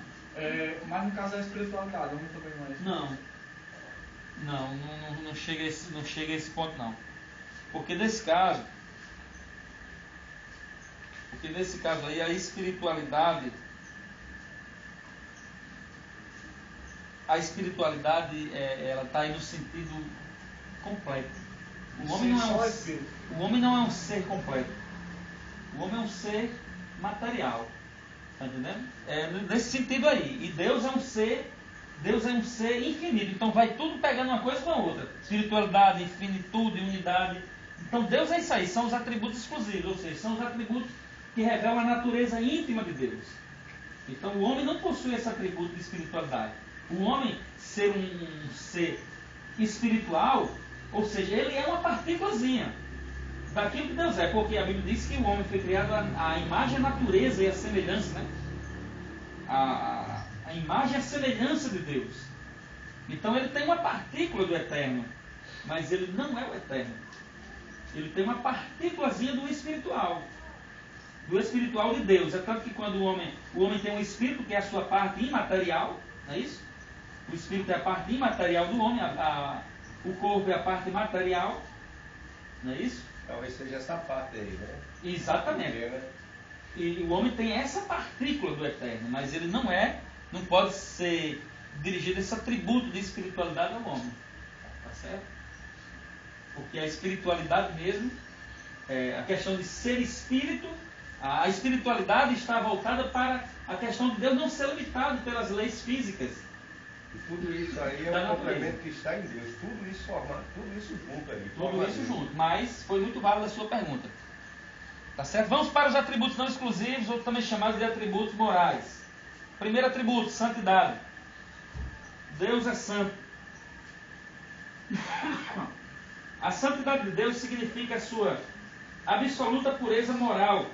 [SPEAKER 3] Mas no caso da espiritualidade, homem também não é isso.
[SPEAKER 1] Não chega a esse ponto, não. Porque nesse caso aí, a espiritualidade ela está aí no sentido completo. O homem não é um ser completo. O homem é um ser material. Está entendendo? Nesse sentido aí. E Deus é um ser infinito. Então vai tudo pegando uma coisa com a outra. Espiritualidade, infinitude, unidade. Então Deus é isso aí. São os atributos exclusivos. Ou seja, são os atributos que revelam a natureza íntima de Deus. Então o homem não possui esse atributo de espiritualidade. O homem ser um ser espiritual, ou seja, ele é uma partículazinha daquilo que Deus é. Porque a Bíblia diz que o homem foi criado à imagem, à natureza e à semelhança, né? A imagem e a semelhança de Deus. Então ele tem uma partícula do eterno, mas ele não é o eterno. Ele tem uma partículazinha do espiritual de Deus. É tanto que quando o homem tem um espírito, que é a sua parte imaterial, não é isso? O espírito é a parte imaterial do homem, o corpo é a parte material, não é isso?
[SPEAKER 4] Talvez seja essa parte aí, né?
[SPEAKER 1] Exatamente. E o homem tem essa partícula do eterno, mas ele não pode ser dirigido esse atributo de espiritualidade ao homem. Tá certo? Porque a espiritualidade mesmo, a questão de ser espírito, a espiritualidade está voltada para a questão de Deus não ser limitado pelas leis físicas.
[SPEAKER 4] E tudo isso aí é um complemento que está em Deus. Tudo isso formado, tudo isso junto aí.
[SPEAKER 1] Tudo isso junto. Mas foi muito válida a sua pergunta. Tá certo? Vamos para os atributos não exclusivos, ou também chamados de atributos morais. Primeiro atributo, santidade. Deus é santo. A santidade de Deus significa a sua absoluta pureza moral.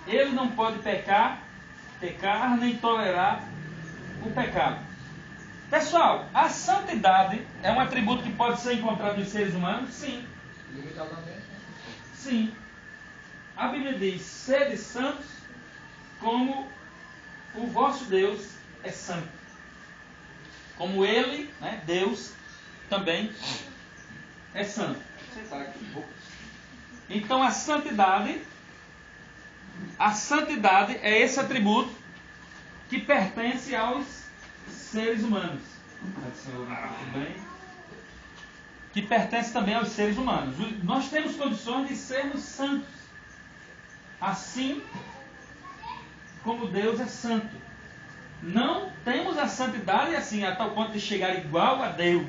[SPEAKER 1] Ele não pode pecar nem tolerar o pecado. Pessoal, a santidade é um atributo que pode ser encontrado nos seres humanos? Sim.
[SPEAKER 3] Limitadamente?
[SPEAKER 1] Sim. A Bíblia diz: sede santos como o vosso Deus é santo. Como Ele, né, Deus, também é santo. Então a santidade é esse atributo que pertence aos seres humanos. Que pertence também aos seres humanos. Nós temos condições de sermos santos, assim como Deus é santo. não temos a santidade assim, a tal ponto de chegar igual a Deus.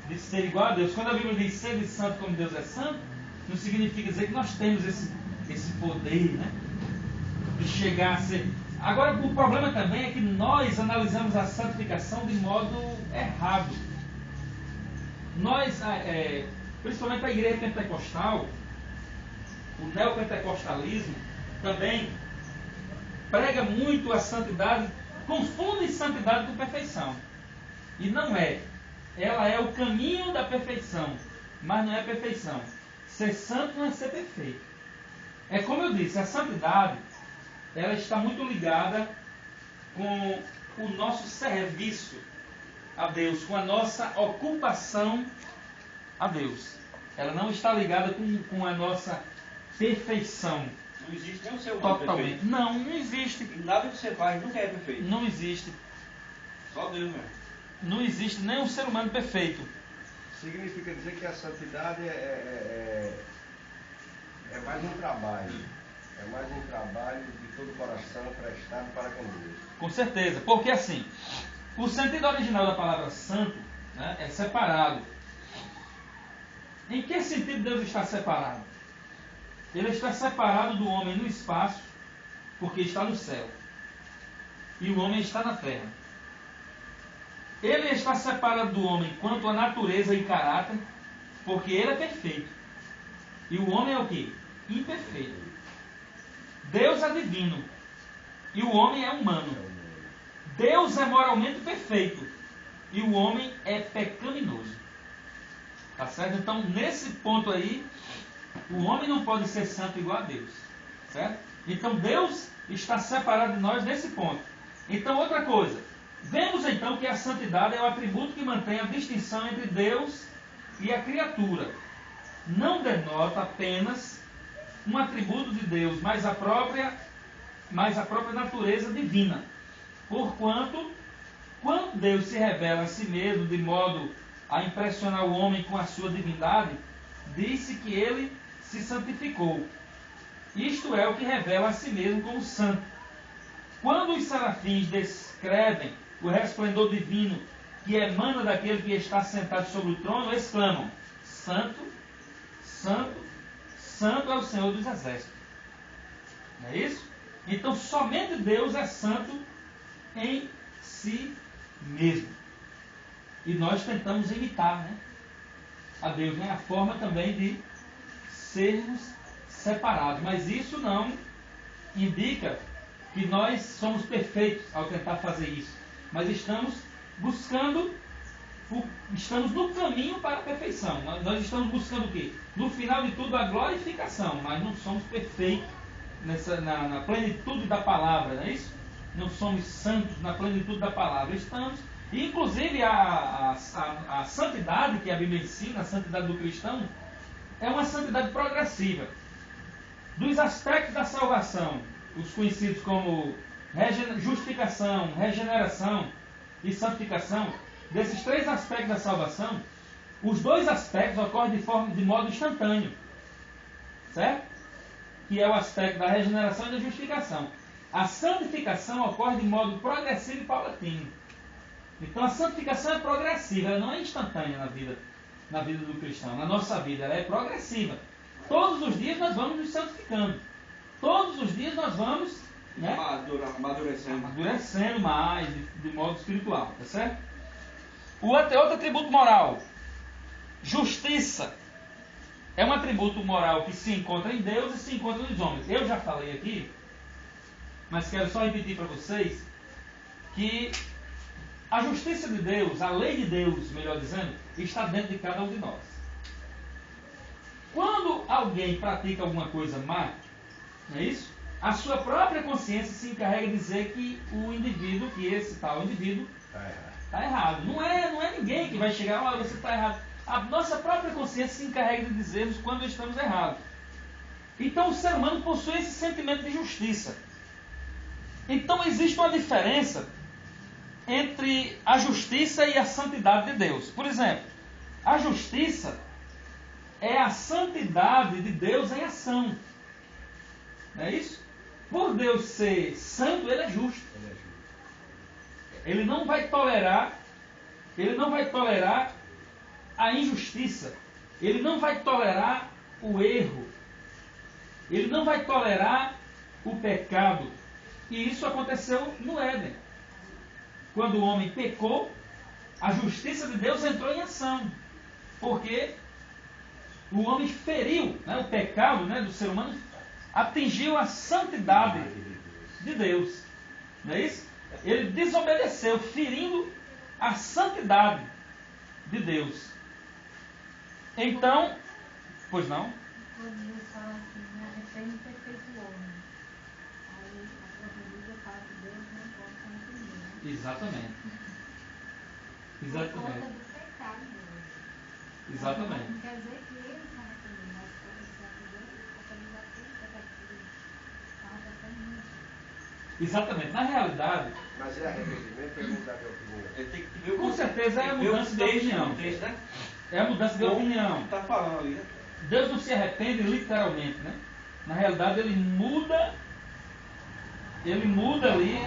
[SPEAKER 1] De ser igual a Deus. Quando a Bíblia diz ser de santo como Deus é santo, não significa dizer que nós temos esse poder, né? De chegar a ser. Agora, o problema também é que nós analisamos a santificação de modo errado. Nós, principalmente a igreja pentecostal, o neopentecostalismo, também prega muito a santidade, confunde santidade com perfeição. E não é. Ela é o caminho da perfeição, mas não é perfeição. Ser santo não é ser perfeito. É como eu disse, a santidade, ela está muito ligada com o nosso serviço a Deus, com a nossa ocupação a Deus. Ela não está ligada com a nossa perfeição.
[SPEAKER 2] Não existe nem o ser humano
[SPEAKER 1] Totalmente.
[SPEAKER 2] perfeito.
[SPEAKER 1] Não existe.
[SPEAKER 2] E nada que você faz nunca é perfeito.
[SPEAKER 1] Não existe.
[SPEAKER 2] Só Deus mesmo.
[SPEAKER 1] Não existe nem um ser humano perfeito.
[SPEAKER 4] Significa dizer que a santidade é mais um trabalho. É mais um trabalho de todo o coração prestado para com Deus.
[SPEAKER 1] Com certeza. Porque assim, o sentido original da palavra santo, né, é separado. Em que sentido Deus está separado? Ele está separado do homem no espaço, porque está no céu. E o homem está na terra. Ele está separado do homem quanto à natureza e caráter, porque ele é perfeito. E o homem é o quê? Imperfeito. Deus é divino. E o homem é humano. Deus é moralmente perfeito. E o homem é pecaminoso. Tá certo? Então, nesse ponto aí, o homem não pode ser santo igual a Deus. Certo? Então, Deus está separado de nós nesse ponto. Então, outra coisa. Vemos então que a santidade é o atributo que mantém a distinção entre Deus e a criatura. Não denota apenas um atributo de Deus, mas a própria natureza divina. Porquanto, quando Deus se revela a si mesmo de modo a impressionar o homem com a sua divindade, disse que ele se santificou. Isto é o que revela a si mesmo como santo. Quando os serafins descrevem o resplendor divino que emana daquele que está sentado sobre o trono, exclamam: Santo, Santo, Santo é o Senhor dos Exércitos. Não é isso? Então, somente Deus é santo em si mesmo. E nós tentamos imitar, né, a Deus, né, a forma também de sermos separados. Mas isso não indica que nós somos perfeitos ao tentar fazer isso. Mas estamos buscando, estamos no caminho para a perfeição. Nós estamos buscando o quê? No final de tudo, a glorificação. Mas não somos perfeitos na plenitude da palavra, não é isso? Não somos santos na plenitude da palavra. Estamos, inclusive a santidade que a Bíblia ensina, a santidade do cristão, é uma santidade progressiva. Dos aspectos da salvação, os conhecidos como justificação, regeneração e santificação, desses três aspectos da salvação, os dois aspectos ocorrem de modo instantâneo, certo? Que é o aspecto da regeneração e da justificação. A santificação ocorre de modo progressivo e paulatino. Então a santificação é progressiva, ela não é instantânea na vida do cristão, na nossa vida, ela é progressiva. Todos os dias nós vamos nos santificando. Todos os dias nós vamos, né, amadurecendo mais de modo espiritual, tá certo? Outro atributo moral, justiça, é um atributo moral que se encontra em Deus e se encontra nos homens. Eu já falei aqui, mas quero só repetir para vocês, que a justiça de Deus, a lei de Deus, melhor dizendo, está dentro de cada um de nós. Quando alguém pratica alguma coisa má, não é isso? A sua própria consciência se encarrega de dizer que o indivíduo, que esse tal indivíduo, está errado. Não é ninguém que vai chegar, olha, você está errado. A nossa própria consciência se encarrega de dizermos quando estamos errados. Então o ser humano possui esse sentimento de justiça. Então existe uma diferença entre a justiça e a santidade de Deus. Por exemplo, a justiça é a santidade de Deus em ação. Não é isso? Por Deus ser santo, ele é justo. Ele não vai tolerar a injustiça. Ele não vai tolerar o erro. Ele não vai tolerar o pecado. E isso aconteceu no Éden. Quando o homem pecou, a justiça de Deus entrou em ação. Porque o homem feriu, né, o pecado, né, do ser humano, atingiu a santidade de Deus. Não é isso? Ele desobedeceu, ferindo a santidade de Deus. Então, pois não?
[SPEAKER 5] Quando Deus fala assim, né? Arrepende ter feito o homem. Aí a própria Bíblia fala que Deus não pode se arrepender, né?
[SPEAKER 1] Exatamente.
[SPEAKER 5] Por conta
[SPEAKER 1] Exatamente.
[SPEAKER 5] do pecado dele.
[SPEAKER 1] Exatamente.
[SPEAKER 5] Não quer dizer que ele se arrependeu, mas quando ele se arrependeu, a aquele pecado que ele estava tratando muito.
[SPEAKER 1] Exatamente. Na realidade,
[SPEAKER 4] Mas é arrependimento, é mudar de opinião.
[SPEAKER 2] Ele tem que ver
[SPEAKER 1] com certeza é a mudança de opinião.
[SPEAKER 2] Né?
[SPEAKER 1] É a mudança de opinião.
[SPEAKER 2] Está falando ali, né?
[SPEAKER 1] Deus não se arrepende literalmente, né? Na realidade, ele muda ali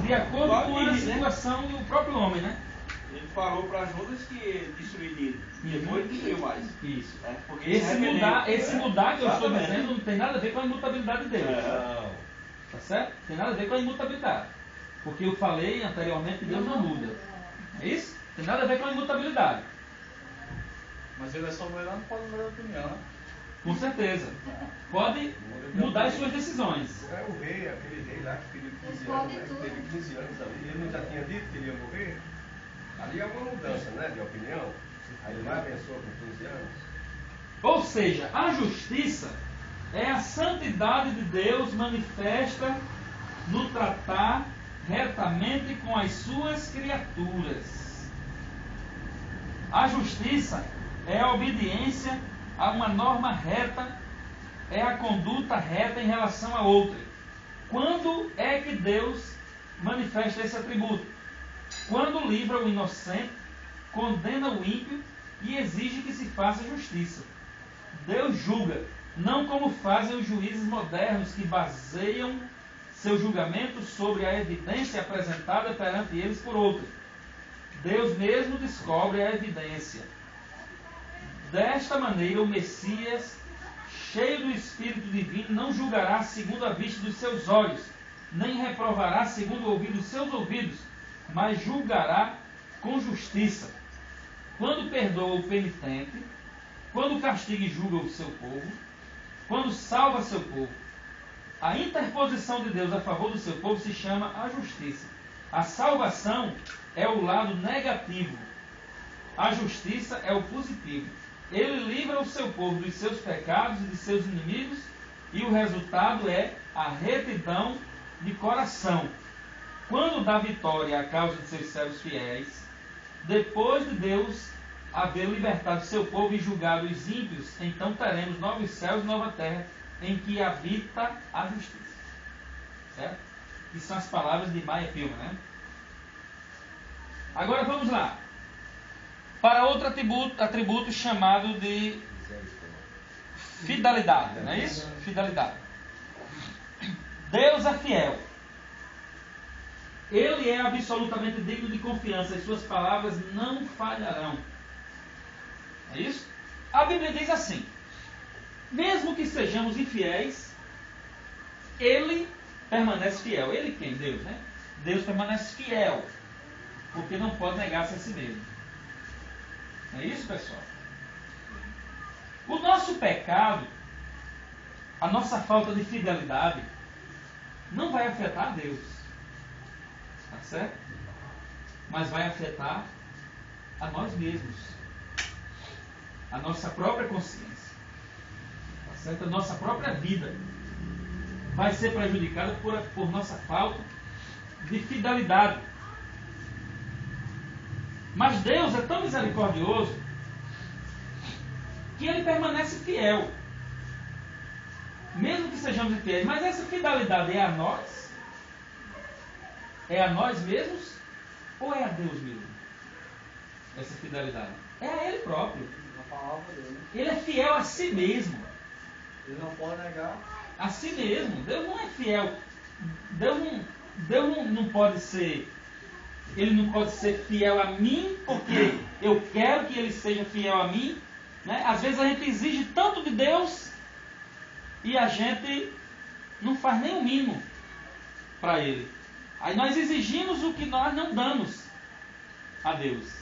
[SPEAKER 1] de acordo com a situação do próprio homem, né?
[SPEAKER 2] Ele falou para Judas que destruiria. Depois ele destruiu mais.
[SPEAKER 1] Isso.
[SPEAKER 2] É, porque
[SPEAKER 1] Esse mudar que eu estou
[SPEAKER 2] Exatamente.
[SPEAKER 1] dizendo não tem nada a ver com a imutabilidade de Deus.
[SPEAKER 2] É.
[SPEAKER 1] Tá certo? Tem nada a ver com a imutabilidade. Porque eu falei anteriormente que Deus não muda. É isso? Tem nada a ver com a imutabilidade.
[SPEAKER 3] Mas ele é soberano, não pode mudar de opinião, né?
[SPEAKER 1] Com certeza. Pode mudar as suas decisões.
[SPEAKER 4] É o rei, aquele rei lá que teve 15
[SPEAKER 5] Ele
[SPEAKER 4] anos,
[SPEAKER 5] pode
[SPEAKER 4] né?
[SPEAKER 5] tudo.
[SPEAKER 4] Teve 15 anos ali. Ele não já tinha dito que ele ia morrer? Ali é uma mudança, né? De opinião. Aí ele vai abençoa com 15 anos.
[SPEAKER 1] Ou seja, a justiça é a santidade de Deus manifesta no tratar retamente com as suas criaturas. A justiça é a obediência a uma norma reta, é a conduta reta em relação a outra. Quando é que Deus manifesta esse atributo? Quando livra o inocente, condena o ímpio e exige que se faça justiça. Deus julga, não como fazem os juízes modernos que baseiam seu julgamento sobre a evidência apresentada perante eles por outros. Deus mesmo descobre a evidência. Desta maneira, o Messias, cheio do Espírito Divino, não julgará segundo a vista dos seus olhos, nem reprovará segundo o ouvido dos seus ouvidos, mas julgará com justiça. Quando perdoa o penitente, quando castiga e julga o seu povo, quando salva seu povo. A interposição de Deus a favor do seu povo se chama a justiça. A salvação é o lado negativo. A justiça é o positivo. Ele livra o seu povo dos seus pecados e de seus inimigos, e o resultado é a retidão de coração. Quando dá vitória à causa de seus servos fiéis, depois de Deus haver libertado seu povo e julgado os ímpios, então teremos novos céus e nova terra, em que habita a justiça. Certo? Que são as palavras de Maya Filma, né? Agora vamos lá. Para outro atributo chamado de fidelidade, não é isso? Fidelidade. Deus é fiel. Ele é absolutamente digno de confiança. As suas palavras não falharão. É isso? A Bíblia diz assim: mesmo que sejamos infiéis, Ele permanece fiel. Ele quem? Deus, né? Deus permanece fiel, porque não pode negar-se a si mesmo. Não é isso, pessoal? O nosso pecado, a nossa falta de fidelidade, não vai afetar Deus. Tá certo? Mas vai afetar a nós mesmos. A nossa própria consciência. Tá certo? A nossa própria vida vai ser prejudicada por nossa falta de fidelidade. Mas Deus é tão misericordioso que Ele permanece fiel. Mesmo que sejamos infiéis. Mas essa fidelidade é a nós? É a nós mesmos? Ou é a Deus mesmo? Essa fidelidade. É a Ele próprio.
[SPEAKER 3] Na palavra dele.
[SPEAKER 1] Ele é fiel a si mesmo.
[SPEAKER 3] Ele não pode negar.
[SPEAKER 1] A si mesmo. Deus não é fiel. Deus Deus não pode ser, ele não pode ser fiel a mim porque eu quero que ele seja fiel a mim, né? Às vezes a gente exige tanto de Deus e a gente não faz nem o mínimo para ele. Aí nós exigimos o que nós não damos a Deus.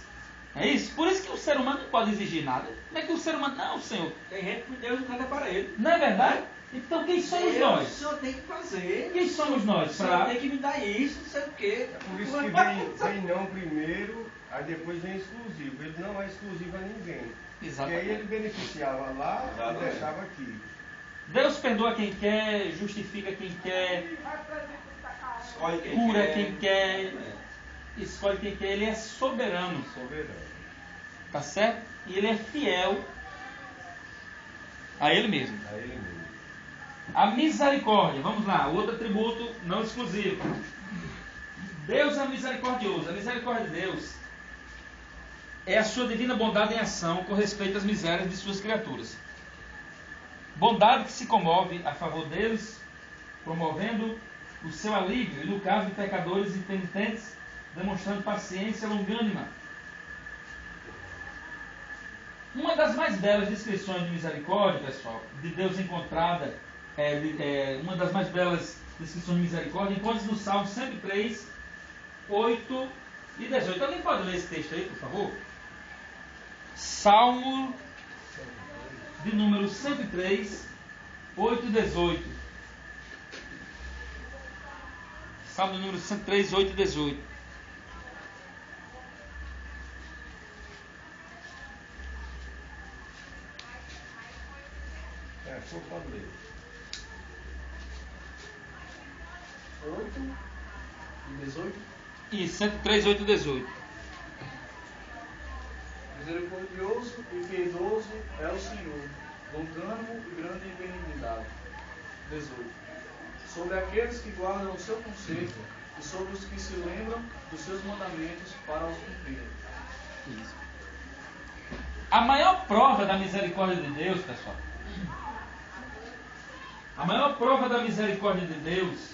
[SPEAKER 1] É isso? Por isso que o ser humano não pode exigir nada. Não é que o ser humano, não, Senhor.
[SPEAKER 2] Tem gente que Deus não canta para ele.
[SPEAKER 1] Não é verdade? Então quem somos nós?
[SPEAKER 2] O senhor tem que fazer.
[SPEAKER 1] Quem somos nós?
[SPEAKER 2] O senhor tem que me dar isso, não sei o quê.
[SPEAKER 4] É por isso que vem não primeiro, aí depois vem exclusivo. Ele não é exclusivo a ninguém.
[SPEAKER 1] Exatamente.
[SPEAKER 4] E aí ele beneficiava lá e deixava aqui.
[SPEAKER 1] Deus perdoa quem quer, justifica quem quer,
[SPEAKER 2] Escolhe quem
[SPEAKER 1] cura
[SPEAKER 2] quer.
[SPEAKER 1] quem quer, escolhe quem quer. Ele é soberano.
[SPEAKER 4] Soberano.
[SPEAKER 1] Tá certo? E ele é fiel a ele mesmo.
[SPEAKER 4] A ele mesmo.
[SPEAKER 1] A misericórdia, vamos lá, outro atributo não exclusivo. Deus é misericordioso. A misericórdia de Deus é a sua divina bondade em ação com respeito às misérias de suas criaturas. Bondade que se comove a favor deles, promovendo o seu alívio, e no caso de pecadores impenitentes, demonstrando paciência longânima. Uma das mais belas descrições de misericórdia, pessoal, de Deus encontrada, uma das mais belas descrições de misericórdia, encontra-se no Salmo 103, 8 e 18. Alguém pode ler esse texto aí, por favor? Salmo de número 103, 8 e 18. Salmo de número 103, 8 e 18.
[SPEAKER 4] Só pode ler.
[SPEAKER 3] 8 e 18.
[SPEAKER 1] E 103, 8 e 18.
[SPEAKER 3] Misericordioso e piedoso é o Senhor, longânimo e grande em benignidade. 18. Sobre aqueles que guardam o seu conselho e sobre os que se lembram dos seus mandamentos para os cumprirem.
[SPEAKER 1] Isso. A maior prova da misericórdia de Deus, pessoal, a maior prova da misericórdia de Deus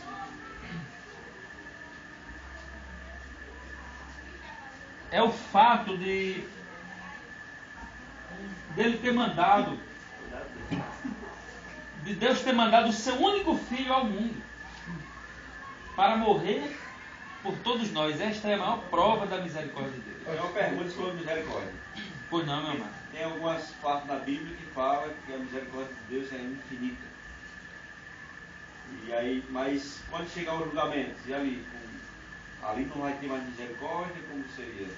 [SPEAKER 1] é o fato de dele ter mandado, de Deus ter mandado o seu único filho ao mundo para morrer por todos nós. Esta é a maior prova da misericórdia de Deus.
[SPEAKER 2] É uma pergunta sobre misericórdia.
[SPEAKER 1] Pois não, meu irmão.
[SPEAKER 2] Tem algumas partes da Bíblia que falam que a misericórdia de Deus é infinita. E aí, mas quando chegar o julgamento, e ali não vai ter mais misericórdia, como seria?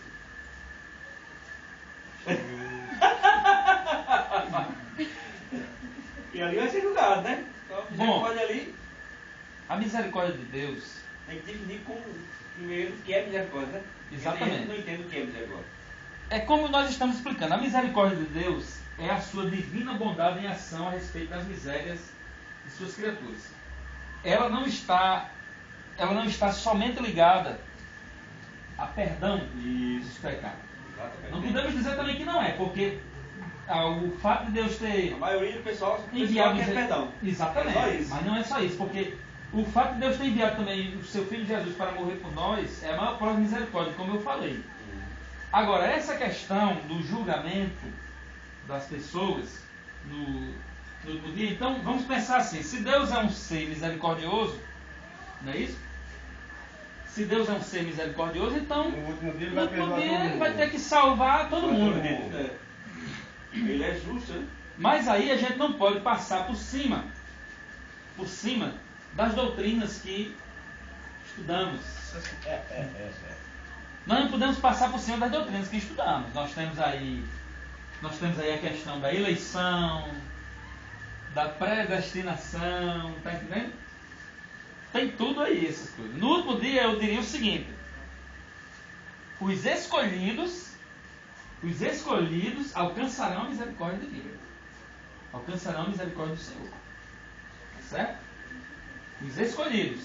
[SPEAKER 2] E ali vai ser julgado, né? Então a misericórdia ali
[SPEAKER 1] a misericórdia de Deus
[SPEAKER 2] tem que definir primeiro o que é misericórdia, né?
[SPEAKER 1] Exatamente.
[SPEAKER 2] A gente não entende o que é misericórdia.
[SPEAKER 1] é como nós estamos explicando. A misericórdia de Deus é a sua divina bondade em ação a respeito das misérias de suas criaturas. Ela não está somente ligada a perdão dos pecados.
[SPEAKER 2] Exatamente.
[SPEAKER 1] Não podemos dizer também que não é, porque o fato de Deus ter
[SPEAKER 2] A maioria do pessoal
[SPEAKER 1] enviado
[SPEAKER 2] quer perdão.
[SPEAKER 1] Exatamente,
[SPEAKER 2] É só isso.
[SPEAKER 1] mas não é só isso, porque o fato de Deus ter enviado também o seu Filho Jesus para morrer por nós é a maior prova de misericórdia, como eu falei. Agora, essa questão do julgamento das pessoas no dia, então vamos pensar assim: se Deus é um ser misericordioso, não é isso? Se Deus é um ser misericordioso, então
[SPEAKER 4] No último dia
[SPEAKER 1] no último dia ele vai ter que salvar todo mundo.
[SPEAKER 2] Ele é justo, né?
[SPEAKER 1] Mas aí a gente não pode passar por cima das doutrinas que estudamos. Nós não podemos passar por cima das doutrinas que estudamos. Nós temos aí a questão da eleição, da predestinação, tá entendendo? Tem tudo aí essas coisas. No último dia eu diria o seguinte: os escolhidos alcançarão a misericórdia de Deus. Alcançarão a misericórdia do Senhor. Certo? Os escolhidos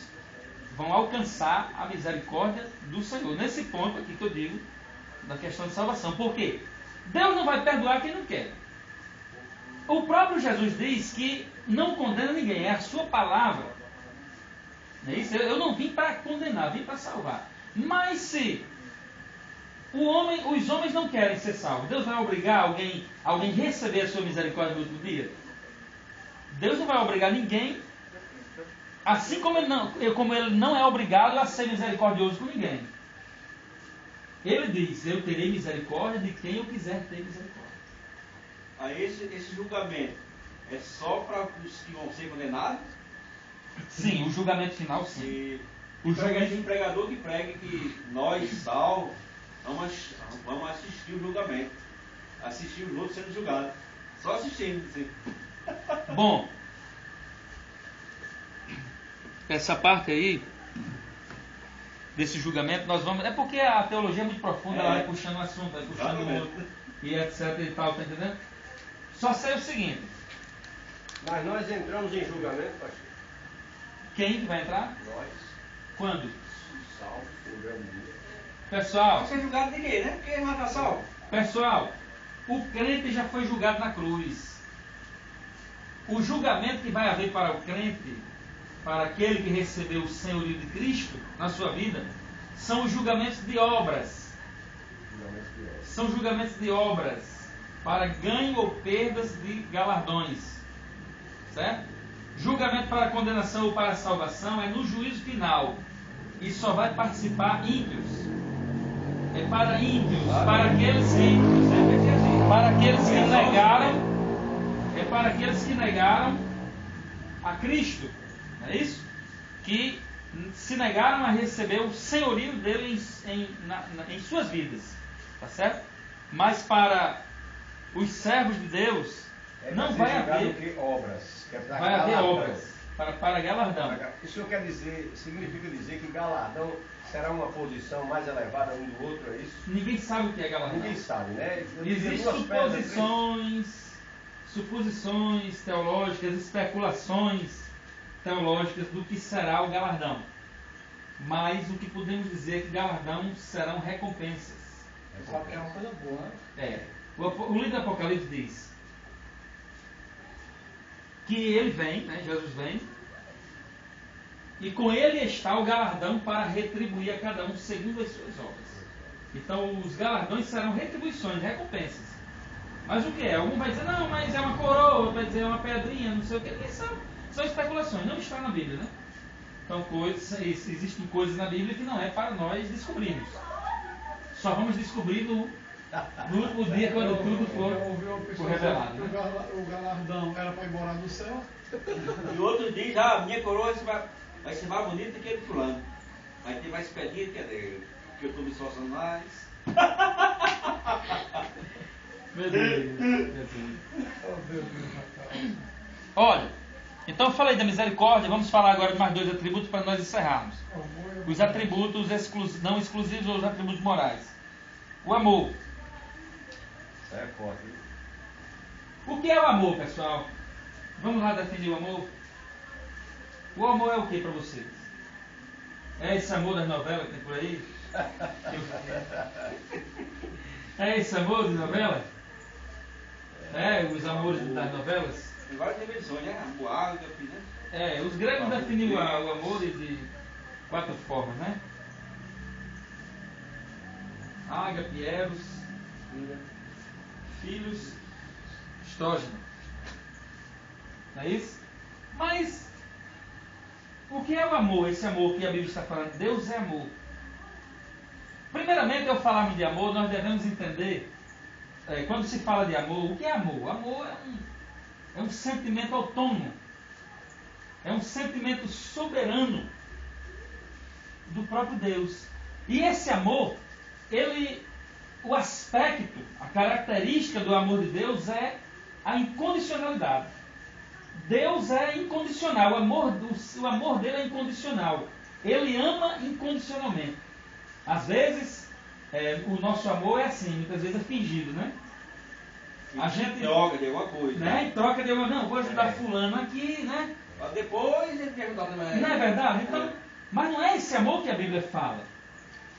[SPEAKER 1] vão alcançar a misericórdia do Senhor. Nesse ponto aqui que eu digo, da questão de salvação. Por quê? Deus não vai perdoar quem não quer. O próprio Jesus diz que não condena ninguém. É a sua palavra Não é isso? Eu não vim para condenar, vim para salvar. Mas se os homens não querem ser salvos, Deus vai obrigar alguém a receber a sua misericórdia no último dia? Deus não vai obrigar ninguém, assim como ele não é obrigado a ser misericordioso com ninguém. Ele diz: eu terei misericórdia de quem eu quiser ter misericórdia.
[SPEAKER 2] Aí esse julgamento é só para os que vão ser condenados?
[SPEAKER 1] Sim, o julgamento final, sim.
[SPEAKER 2] E
[SPEAKER 1] O julgamento...
[SPEAKER 2] um pregador que pregue que nós, salvos, vamos assistir o julgamento. Assistir os outros sendo julgados. Só assistindo, sim.
[SPEAKER 1] Bom, essa parte aí desse julgamento nós vamos... É porque a teologia é muito profunda, ela vai puxando um assunto, vai puxando o outro, e etc e tal, tá entendendo? Só sei o seguinte.
[SPEAKER 4] Mas nós entramos em julgamento, pastor.
[SPEAKER 1] Quem vai entrar?
[SPEAKER 4] Nós.
[SPEAKER 1] Quando?
[SPEAKER 4] Salvo, o grande dia.
[SPEAKER 1] Pessoal,
[SPEAKER 2] Você é julgado de quê, né? Porque ele não está salvo.
[SPEAKER 1] pessoal, o crente já foi julgado na cruz. O julgamento que vai haver para o crente, para aquele que recebeu o senhorio de Cristo na sua vida, são os julgamentos de obras. São julgamentos de obras, para ganho ou perdas de galardões. Certo? Julgamento para condenação ou para salvação é no juízo final. E só vai participar ímpios. É para ímpios, para aqueles que negaram, é para aqueles que negaram a Cristo, não é isso? Que se negaram a receber o senhorio dele em suas vidas, tá certo? Mas para os servos de Deus não vai haver
[SPEAKER 4] obras. Que é para
[SPEAKER 1] vai haver obras para galardão.
[SPEAKER 4] O senhor quer dizer, significa dizer que galardão será uma posição mais elevada um do outro, é isso?
[SPEAKER 1] Ninguém sabe o que é galardão.
[SPEAKER 4] Ninguém sabe, né?
[SPEAKER 1] Existem suposições teológicas, especulações teológicas do que será o galardão. Mas o que podemos dizer é que galardão serão recompensas.
[SPEAKER 3] É uma coisa boa, né?
[SPEAKER 1] É. O livro do Apocalipse diz que ele vem, né, Jesus vem, e com ele está o galardão para retribuir a cada um segundo as suas obras. Então os galardões serão retribuições, recompensas. Mas o que é? Algum vai dizer, não, mas é uma coroa, outro vai dizer é uma pedrinha, não sei o que. São especulações, não está na Bíblia, né? Então existem coisas na Bíblia que não é para nós descobrirmos. Só vamos descobrir no último dia, quando tudo for revelado.
[SPEAKER 3] Né? O galardão era para ir morar no céu.
[SPEAKER 2] E o outro diz, minha coroa vai ser mais bonita que a de fulano. Vai ter mais pedinha que a dele. Porque eu estou me esforçando mais.
[SPEAKER 1] Meu Deus. Olha, então eu falei da misericórdia, vamos falar agora de mais dois atributos para nós encerrarmos. Os atributos não exclusivos ou os atributos morais. O amor.
[SPEAKER 4] É forte.
[SPEAKER 1] O que é o amor, pessoal? Vamos lá definir o amor? O amor é o que para vocês? É esse amor das novelas que tem por aí? É esse amor de novela? É, os amores das novelas?
[SPEAKER 2] Tem várias dimensões, né? Amor, ágape, né?
[SPEAKER 1] É, os gregos definiam o amor de 4 formas, né? Ágape, eros, filhos, estrógeno. Não é isso? Mas o que é o amor? Esse amor que a Bíblia está falando? Deus é amor. Primeiramente, ao falarmos de amor, nós devemos entender, quando se fala de amor, o que é amor? Amor é um sentimento autônomo. É um sentimento soberano do próprio Deus. E esse amor, o aspecto, a característica do amor de Deus é a incondicionalidade. Deus é incondicional, o amor dele é incondicional. Ele ama incondicionalmente. Às vezes, o nosso amor é assim, muitas vezes é fingido, né? A gente
[SPEAKER 2] troca de alguma coisa.
[SPEAKER 1] Né? Em troca de alguma coisa, não, vou ajudar fulano aqui, né?
[SPEAKER 2] Mas depois ele quer ajudar também.
[SPEAKER 1] Não é verdade? Então, mas não é esse amor que a Bíblia fala.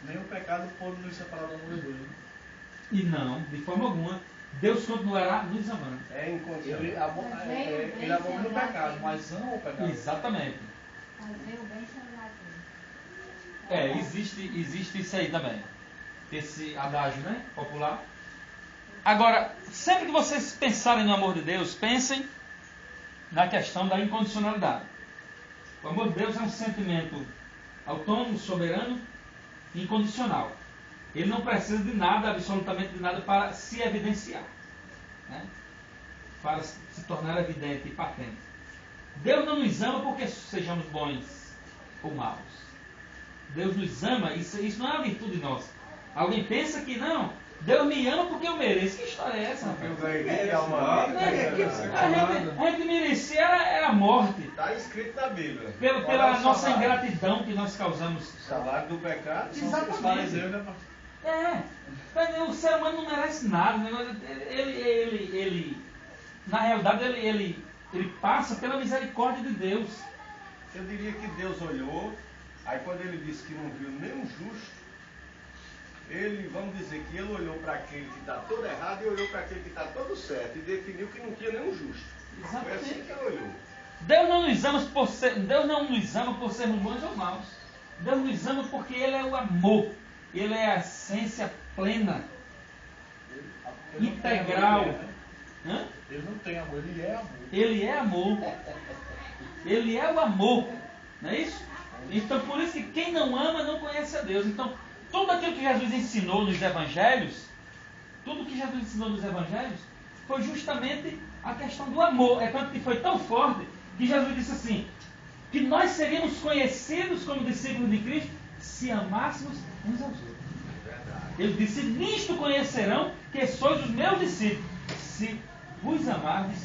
[SPEAKER 3] Nem o pecado pode nos separar do amor de Deus. Né?
[SPEAKER 1] E não, de forma alguma. Deus continuará nos amando.
[SPEAKER 3] Ele abomina o pecado, mas ama o pecado.
[SPEAKER 1] Exatamente.
[SPEAKER 5] Fazer o bem sem olhar a quem.
[SPEAKER 1] Existe isso aí também. Esse adágio, né? Popular. Agora, sempre que vocês pensarem no amor de Deus, pensem na questão da incondicionalidade. O amor de Deus é um sentimento autônomo, soberano e incondicional. Ele não precisa de nada, absolutamente de nada, para se evidenciar, né? Para se tornar evidente e patente. Deus não nos ama porque sejamos bons ou maus. Deus nos ama, isso não é uma virtude nossa. Alguém pensa que não, Deus me ama porque eu mereço. Que história é essa, rapaz? A gente merecia era a morte.
[SPEAKER 4] Está escrito na Bíblia.
[SPEAKER 1] Pela nossa ingratidão que nós causamos.
[SPEAKER 4] O salário do pecado
[SPEAKER 1] Exatamente.
[SPEAKER 3] Os fariseus, né, pastor?
[SPEAKER 1] O ser humano não merece nada. Na realidade, ele passa pela misericórdia de Deus.
[SPEAKER 4] Eu diria que Deus olhou, aí quando ele disse que não viu nenhum justo, ele, vamos dizer que ele olhou para aquele que está todo errado e olhou para aquele que está todo certo e definiu que não tinha nenhum justo.
[SPEAKER 1] Exatamente.
[SPEAKER 4] Foi assim que ele olhou.
[SPEAKER 1] Deus não nos ama por sermos bons ou maus. Deus nos ama porque Ele é o amor. Ele é a essência plena,
[SPEAKER 3] Ele não tem
[SPEAKER 1] integral.
[SPEAKER 3] amor, né?
[SPEAKER 1] Hã?
[SPEAKER 3] Ele não tem amor, ele é amor.
[SPEAKER 1] Ele é amor. Ele é o amor. Não é isso? Então, por isso que quem não ama não conhece a Deus. Então, tudo aquilo que Jesus ensinou nos Evangelhos, foi justamente a questão do amor. É tanto que foi tão forte que Jesus disse assim, que nós seríamos conhecidos como discípulos de Cristo se amássemos uns aos outros. Ele disse, nisto conhecerão que sois os meus discípulos, se vos amardes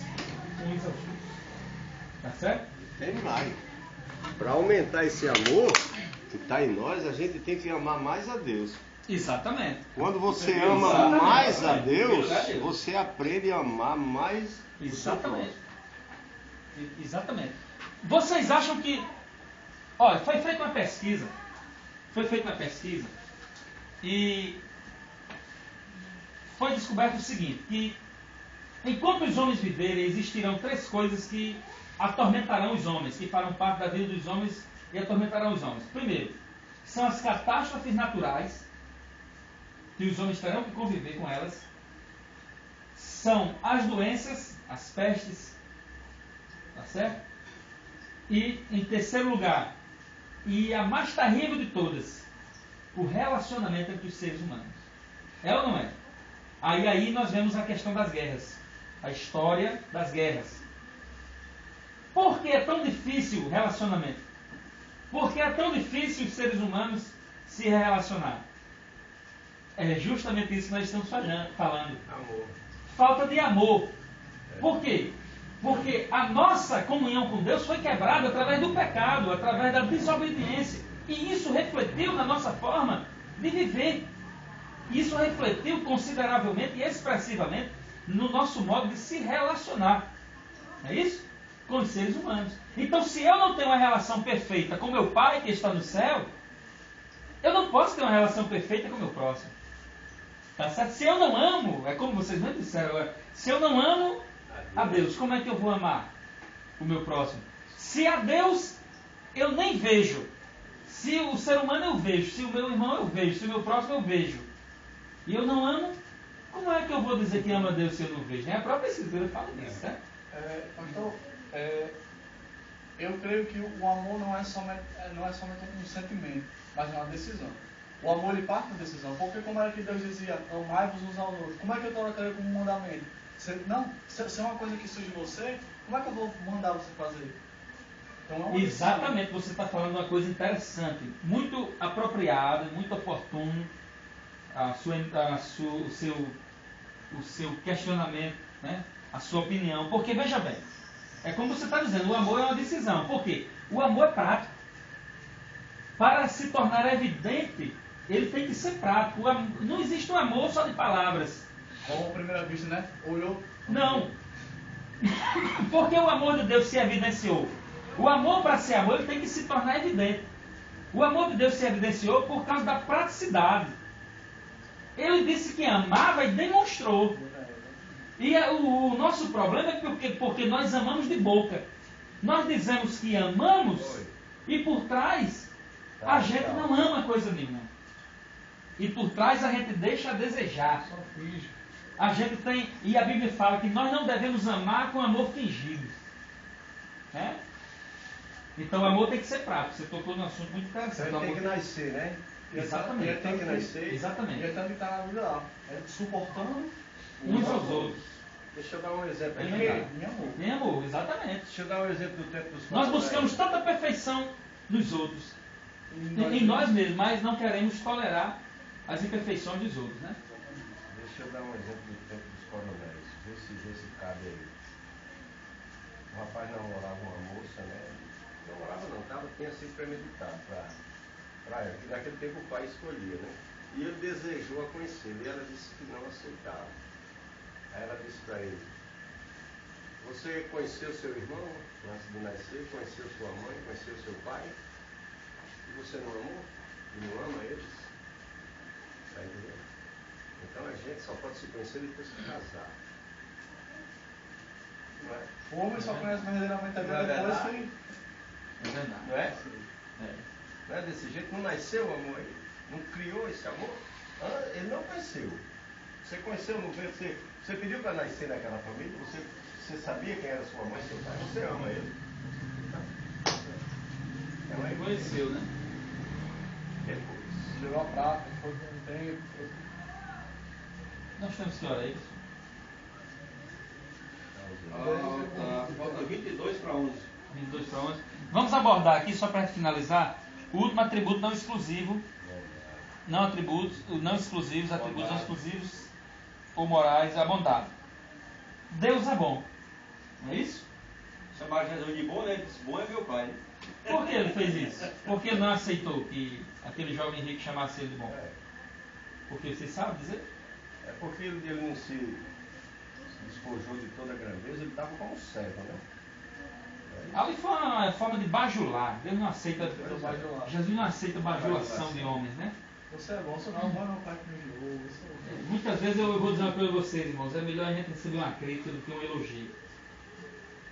[SPEAKER 1] uns aos outros. Tá certo?
[SPEAKER 4] Tem mais. Para aumentar esse amor que está em nós, a gente tem que amar mais a Deus.
[SPEAKER 1] Exatamente.
[SPEAKER 4] Quando você ama mais a Deus, você aprende a amar mais o seu próximo.
[SPEAKER 1] Exatamente. Vocês acham que... Olha, foi feita uma pesquisa. E foi descoberto o seguinte, que enquanto os homens viverem, existirão 3 coisas que atormentarão os homens, que farão parte da vida dos homens e atormentarão os homens. Primeiro, são as catástrofes naturais, que os homens terão que conviver com elas. São as doenças, as pestes, tá certo? E, em terceiro lugar, e a mais terrível de todas, o relacionamento entre os seres humanos. É ou não é? Aí nós vemos a questão das guerras, a história das guerras. Por que é tão difícil o relacionamento? Por que é tão difícil os seres humanos se relacionar? É justamente isso que nós estamos falando.
[SPEAKER 4] Amor.
[SPEAKER 1] Falta de amor. Por quê? Porque a nossa comunhão com Deus foi quebrada através do pecado, através da desobediência. E isso refletiu na nossa forma de viver. Isso refletiu consideravelmente e expressivamente no nosso modo de se relacionar. É isso? Com os seres humanos. Então, se eu não tenho uma relação perfeita com meu Pai que está no céu, eu não posso ter uma relação perfeita com o meu próximo. Tá certo? Se eu não amo, é como vocês mesmo disseram agora, se eu não amo a Deus, como é que eu vou amar o meu próximo? Se a Deus eu nem vejo, se o ser humano eu vejo, se o meu irmão eu vejo, se o meu próximo eu vejo, e eu não amo, como é que eu vou dizer que amo a Deus se eu não vejo? A própria Escritura fala disso, certo?
[SPEAKER 3] Pastor, eu creio que o amor não é somente um sentimento, mas uma decisão. O amor ele parte da decisão. Porque como era que Deus dizia, amai-vos uns aos outros? Como é que eu colocaria como mandamento? Se é uma coisa que surge de você, como é que eu vou mandar você fazer? Então,
[SPEAKER 1] exatamente, você está falando uma coisa interessante, muito apropriada, muito oportuno, o seu questionamento, né? A sua opinião. Porque, veja bem, é como você está dizendo, o amor é uma decisão. Por quê? O amor é prático. Para se tornar evidente, ele tem que ser prático. Não existe um amor só de palavras.
[SPEAKER 3] Como à primeira vista, né? Olhou.
[SPEAKER 1] Não. Porque o amor de Deus se evidenciou. O amor, para ser amor, ele tem que se tornar evidente. O amor de Deus se evidenciou por causa da praticidade. Ele disse que amava e demonstrou. E o nosso problema é porque nós amamos de boca. Nós dizemos que amamos, E por trás, a gente não ama coisa nenhuma. E por trás a gente deixa a desejar.
[SPEAKER 7] Só finge.
[SPEAKER 1] A gente tem, e a Bíblia fala que nós não devemos amar com amor fingido. Né? Então o amor tem que ser prático. Você tocou num assunto muito interessante.
[SPEAKER 4] Tem que nascer, né?
[SPEAKER 1] Exatamente.
[SPEAKER 4] Tem que nascer.
[SPEAKER 1] Exatamente.
[SPEAKER 3] E é tanto que está na Bíblia lá. É suportando
[SPEAKER 1] Uns aos outros.
[SPEAKER 4] Deixa eu dar um exemplo
[SPEAKER 1] É
[SPEAKER 4] aqui.
[SPEAKER 1] verdade.
[SPEAKER 3] em amor.
[SPEAKER 1] Em amor, exatamente.
[SPEAKER 4] Deixa eu dar um exemplo do tempo dos
[SPEAKER 1] Nós
[SPEAKER 4] pais.
[SPEAKER 1] buscamos tanta perfeição nos outros, em nós mesmos, mas não queremos tolerar as imperfeições dos outros, né?
[SPEAKER 4] Deixa eu dar um exemplo do tempo dos coronéis. Vê se cabe aí. O rapaz namorava uma moça, né? Não namorava não, tinha sido premeditado para ela. Que naquele tempo o pai escolhia, né? E ele desejou a conhecê-la e ela disse que não aceitava. Aí ela disse para ele: você conheceu seu irmão antes de nascer, conheceu sua mãe, conheceu seu pai, e você não amou? E não ama eles? Está entendendo? Então a gente só pode se conhecer depois de casar. Não é?
[SPEAKER 3] O homem só conhece verdadeiramente a
[SPEAKER 4] Não é
[SPEAKER 3] Deus depois
[SPEAKER 4] verdade?
[SPEAKER 3] que...
[SPEAKER 1] É verdade.
[SPEAKER 4] Não é?
[SPEAKER 1] É.
[SPEAKER 4] Não é desse jeito? Não nasceu o amor aí? Não criou esse amor? Ele não conheceu. Você conheceu, não veio? Você pediu para nascer naquela família? Você sabia quem era sua mãe e seu pai? Você ama ele? Ela
[SPEAKER 1] Conheceu, né?
[SPEAKER 4] depois.
[SPEAKER 3] Tirou a prata, foi com o tempo.
[SPEAKER 1] Nós temos que orar aí, pessoal.
[SPEAKER 2] Falta 22 para 11.
[SPEAKER 1] 22 para 11. Vamos abordar aqui, só para finalizar, o último atributo não exclusivo. Não exclusivos, atributos não exclusivos ou morais, a bondade. Deus é bom. Não é isso?
[SPEAKER 2] Chamaram Jesus de bom, né? Ele disse: bom é meu pai.
[SPEAKER 1] Por que ele fez isso? Porque ele não aceitou que aquele jovem rico chamasse ele de bom. Porque você sabe dizer?
[SPEAKER 4] É porque ele não se despojou de toda a grandeza, ele estava como servo, né?
[SPEAKER 1] Ali foi uma forma de bajular. Deus não aceita.
[SPEAKER 3] bajular.
[SPEAKER 1] Jesus não aceita bajulação de homens, né?
[SPEAKER 3] Você é bom, você não é bom, não, pai que me enviou.
[SPEAKER 1] Muitas vezes eu vou dizer uma coisa a vocês, irmãos, é melhor a gente receber uma crítica do que um elogio.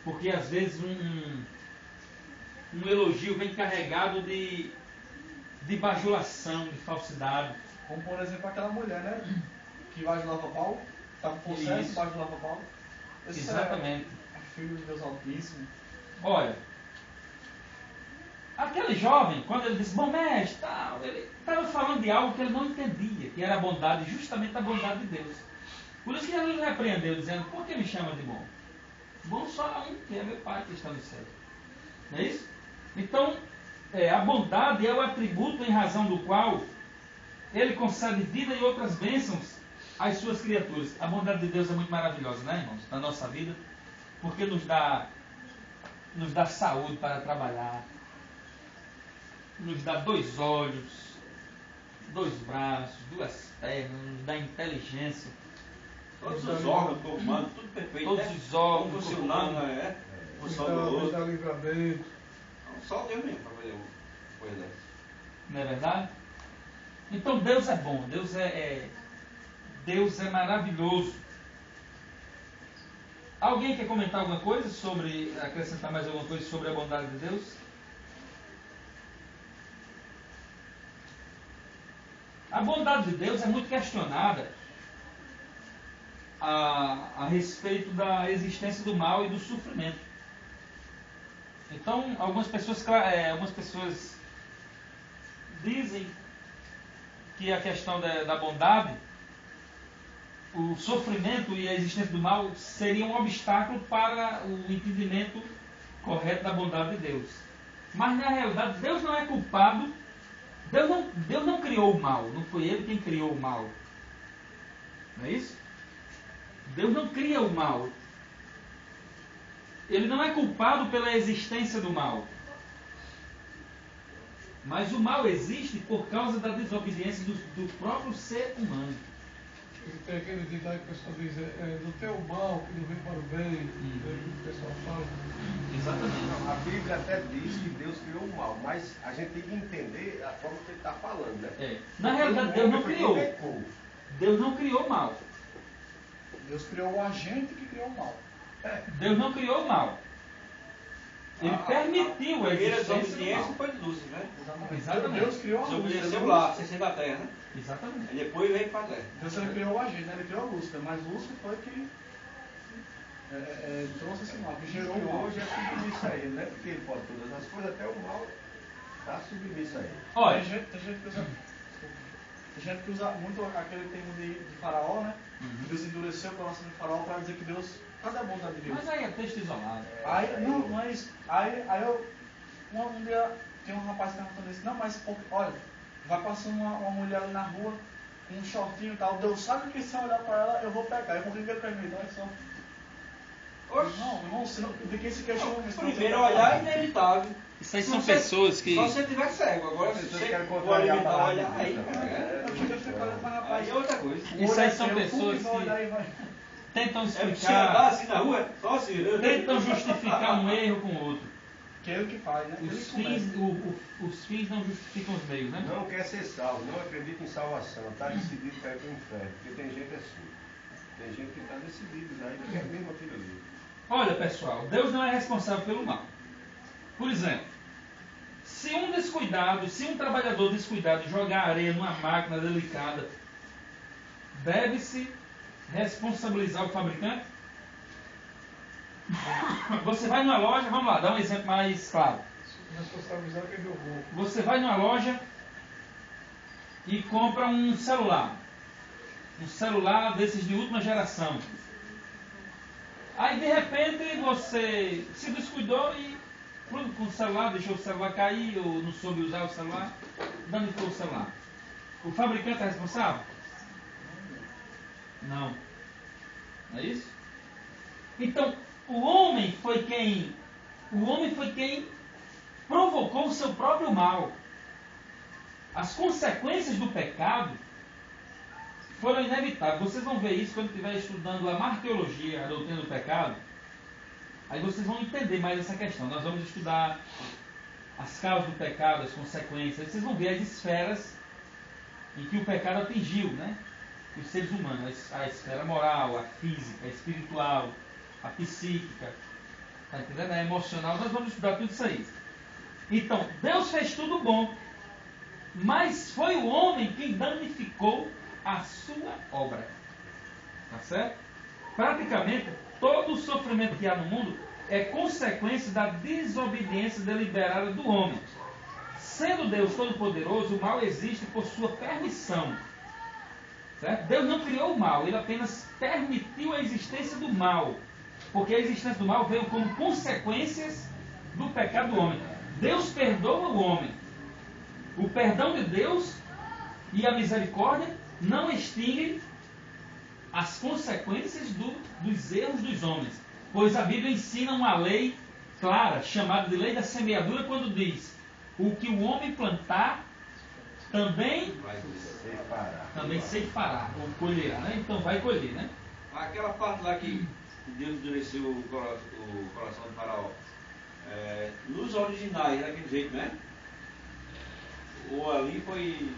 [SPEAKER 1] Porque às vezes um elogio vem carregado de bajulação, de falsidade.
[SPEAKER 3] Como por exemplo aquela mulher, né? Que bajulava Paulo, estava com processo,
[SPEAKER 1] Isso.
[SPEAKER 3] bajulava Paulo. Esse
[SPEAKER 1] Exatamente.
[SPEAKER 3] É filho de Deus Altíssimo.
[SPEAKER 1] Olha, aquele jovem, quando ele disse, bom mestre, tal, ele estava falando de algo que ele não entendia, que era a bondade, justamente a bondade de Deus. Por isso que ele repreendeu, dizendo, por que me chama de bom? Bom só há um, que é meu Pai que está no céu. Não é isso? Então, a bondade é o atributo em razão do qual ele concede vida e outras bênçãos às suas criaturas. A bondade de Deus é muito maravilhosa, né, irmãos? Na nossa vida, porque nos dá saúde para trabalhar, nos dá 2 olhos, 2 braços, 2 pernas, nos dá inteligência.
[SPEAKER 2] Todos os órgãos do corpo humano, tudo perfeito.
[SPEAKER 1] Todos
[SPEAKER 2] né?
[SPEAKER 1] os órgãos
[SPEAKER 2] Um
[SPEAKER 1] do
[SPEAKER 2] funcionando,
[SPEAKER 1] corpo humano.
[SPEAKER 2] né? Função do
[SPEAKER 7] Nos
[SPEAKER 2] outro.
[SPEAKER 7] dá livramento.
[SPEAKER 2] Só Deus mesmo para fazer uma coisa dessa.
[SPEAKER 1] Não é verdade? Então Deus é bom, Deus é maravilhoso. Alguém quer comentar alguma coisa sobre, acrescentar mais alguma coisa sobre a bondade de Deus? A bondade de Deus é muito questionada a respeito da existência do mal e do sofrimento. Então, algumas pessoas dizem que a questão da bondade, o sofrimento e a existência do mal seria um obstáculo para o entendimento correto da bondade de Deus. Mas na realidade, Deus não é culpado. Deus não criou o mal, não foi Ele quem criou o mal. Não é isso? Deus não cria o mal. Ele não é culpado pela existência do mal. Mas o mal existe por causa da desobediência do próprio ser humano.
[SPEAKER 7] E tem aquele ditado que o pessoal diz, do teu mal que não vem para o bem, o pessoal fala.
[SPEAKER 1] Exatamente.
[SPEAKER 4] A Bíblia até diz que Deus criou o mal, mas a gente tem que entender a forma que ele está falando, né?
[SPEAKER 1] Na realidade, Deus não criou.
[SPEAKER 4] Pecou.
[SPEAKER 1] Deus não criou o mal.
[SPEAKER 3] Deus criou o agente que criou o mal.
[SPEAKER 1] Deus não criou o mal. Ele permitiu a
[SPEAKER 2] primeira
[SPEAKER 1] existência do
[SPEAKER 2] desobediência
[SPEAKER 1] mal.
[SPEAKER 2] foi de Lúcifer, né?
[SPEAKER 1] Exatamente.
[SPEAKER 3] Deus criou a luz.
[SPEAKER 2] Desobedeceu lá, sem ser da terra, né?
[SPEAKER 1] Exatamente.
[SPEAKER 2] Aí depois veio para a terra.
[SPEAKER 3] Deus ele criou o agente, né? Ele criou a Lúcifer, mas Lúcifer foi que trouxe esse mal, que gerou o mal.
[SPEAKER 4] Hoje é submisso a ele, não é porque ele pode todas as coisas, até o mal está submisso a ele.
[SPEAKER 1] Olha,
[SPEAKER 3] Tem gente que usa muito aquele termo de Faraó, né? Deus endureceu o coração de Faraó para dizer que Deus. Cadê a bondade de Deus?
[SPEAKER 1] mas aí é texto isolado.
[SPEAKER 3] Aí, não é isso. Aí um dia tem um rapaz perguntando isso, não, mas olha, vai passando uma mulher ali na rua, com um shortinho e tal, Deus sabe que se eu olhar para ela, eu vou pegar. Eu vou viver para mim, então é só.
[SPEAKER 2] Oxe.
[SPEAKER 3] Não, de quem se questiona isso?
[SPEAKER 2] Primeiro olhar é inevitável.
[SPEAKER 1] Isso aí são pessoas que.
[SPEAKER 2] Só se você tiver cego. Agora, se
[SPEAKER 4] pessoas
[SPEAKER 2] você
[SPEAKER 4] querem
[SPEAKER 2] for
[SPEAKER 4] contrariar a
[SPEAKER 2] alimentar o
[SPEAKER 4] palavra
[SPEAKER 2] olhar,
[SPEAKER 4] de
[SPEAKER 2] aí,
[SPEAKER 4] Deus,
[SPEAKER 3] Eu fico falando, mas rapaz,
[SPEAKER 2] aí é outra coisa.
[SPEAKER 1] Isso aí são pessoas que tentam
[SPEAKER 2] É você andar
[SPEAKER 1] explicar,
[SPEAKER 2] assim na rua, só assim.
[SPEAKER 1] tentam justificar um erro com o outro.
[SPEAKER 3] que é ele que faz, né?
[SPEAKER 1] Os fins não justificam os meios, né?
[SPEAKER 4] Não quer ser salvo, não acredita em salvação, está decidido para ir para o inferno, porque tem gente assim. Tem gente que está decidido já, e quer mesmo aquilo ali.
[SPEAKER 1] Olha, pessoal, Deus não é responsável pelo mal. Por exemplo, se um trabalhador descuidado jogar areia numa máquina delicada, deve-se responsabilizar o fabricante? Você vai numa loja, vamos lá, dá um exemplo mais claro.
[SPEAKER 7] Responsabilizar quem jogou.
[SPEAKER 1] Você vai numa loja e compra um celular desses de última geração. Aí de repente você se descuidou e com o celular, deixou o celular cair ou não soube usar o celular, danificou o celular. O fabricante é responsável? Não. Não é isso? Então, o homem foi quem provocou o seu próprio mal. As consequências do pecado foram inevitáveis. Vocês vão ver isso quando estiver estudando a marteologia, a doutrina do pecado. Aí vocês vão entender mais essa questão. Nós vamos estudar as causas do pecado, as consequências. Vocês vão ver as esferas em que o pecado atingiu, né? Os seres humanos. A esfera moral, a física, a espiritual, a psíquica, tá entendendo? A emocional. Nós vamos estudar tudo isso aí. Então, Deus fez tudo bom, mas foi o homem quem danificou a sua obra. Tá certo? Praticamente, todo o sofrimento que há no mundo é consequência da desobediência deliberada do homem. Sendo Deus Todo-Poderoso, o mal existe por sua permissão. Certo? Deus não criou o mal, Ele apenas permitiu a existência do mal. Porque a existência do mal veio como consequências do pecado do homem. Deus perdoa o homem. O perdão de Deus e a misericórdia não extinguem as consequências dos erros dos homens. Pois a Bíblia ensina uma lei clara, chamada de lei da semeadura, quando diz: o que o homem plantar, também ceifará, ou colherá, né? Então vai colher, né?
[SPEAKER 2] Aquela parte lá que Deus endureceu o coração de Faraó, nos originais, daquele jeito, né? Ou ali foi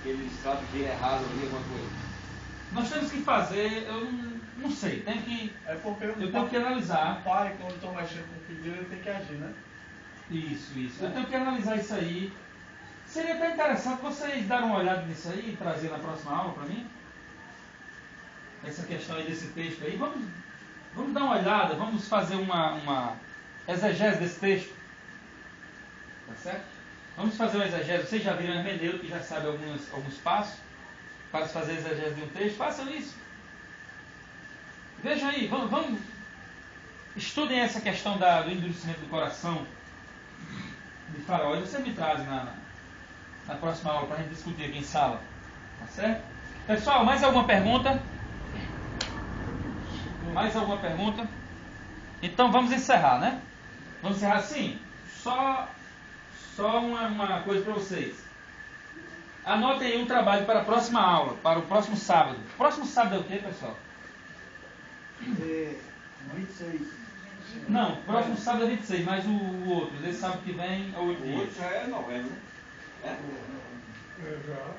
[SPEAKER 2] que eles sabem que é errado ali alguma coisa?
[SPEAKER 1] Nós temos que fazer, eu não sei, eu tenho que analisar.
[SPEAKER 3] O pai, quando está mexendo com o filho dele, ele tem que agir, né?
[SPEAKER 1] Isso. Eu tenho que analisar isso aí. Seria até interessante vocês darem uma olhada nisso aí e trazer na próxima aula para mim. Essa questão aí desse texto aí. Vamos dar uma olhada, vamos fazer uma exegese desse texto. Tá certo? Vamos fazer uma exegese. Vocês já viram a hermenêutica, que já sabe alguns passos para se fazer a exegese de um texto. Façam isso. Vejam aí, vamos estudem essa questão do endurecimento do coração de Faraó. E vocês me trazem na próxima aula para a gente discutir aqui em sala. Tá certo? Pessoal, mais alguma pergunta? Mais alguma pergunta? Então vamos encerrar, né? Vamos encerrar assim. Só uma coisa para vocês. Anotem aí um trabalho para a próxima aula, para o próximo sábado. Próximo sábado é o quê, pessoal?
[SPEAKER 6] 26.
[SPEAKER 1] Não, próximo sábado é 26, mas o outro, desse sábado que vem é 8
[SPEAKER 2] O
[SPEAKER 1] dias.
[SPEAKER 2] outro já é novembro, né?
[SPEAKER 7] Já.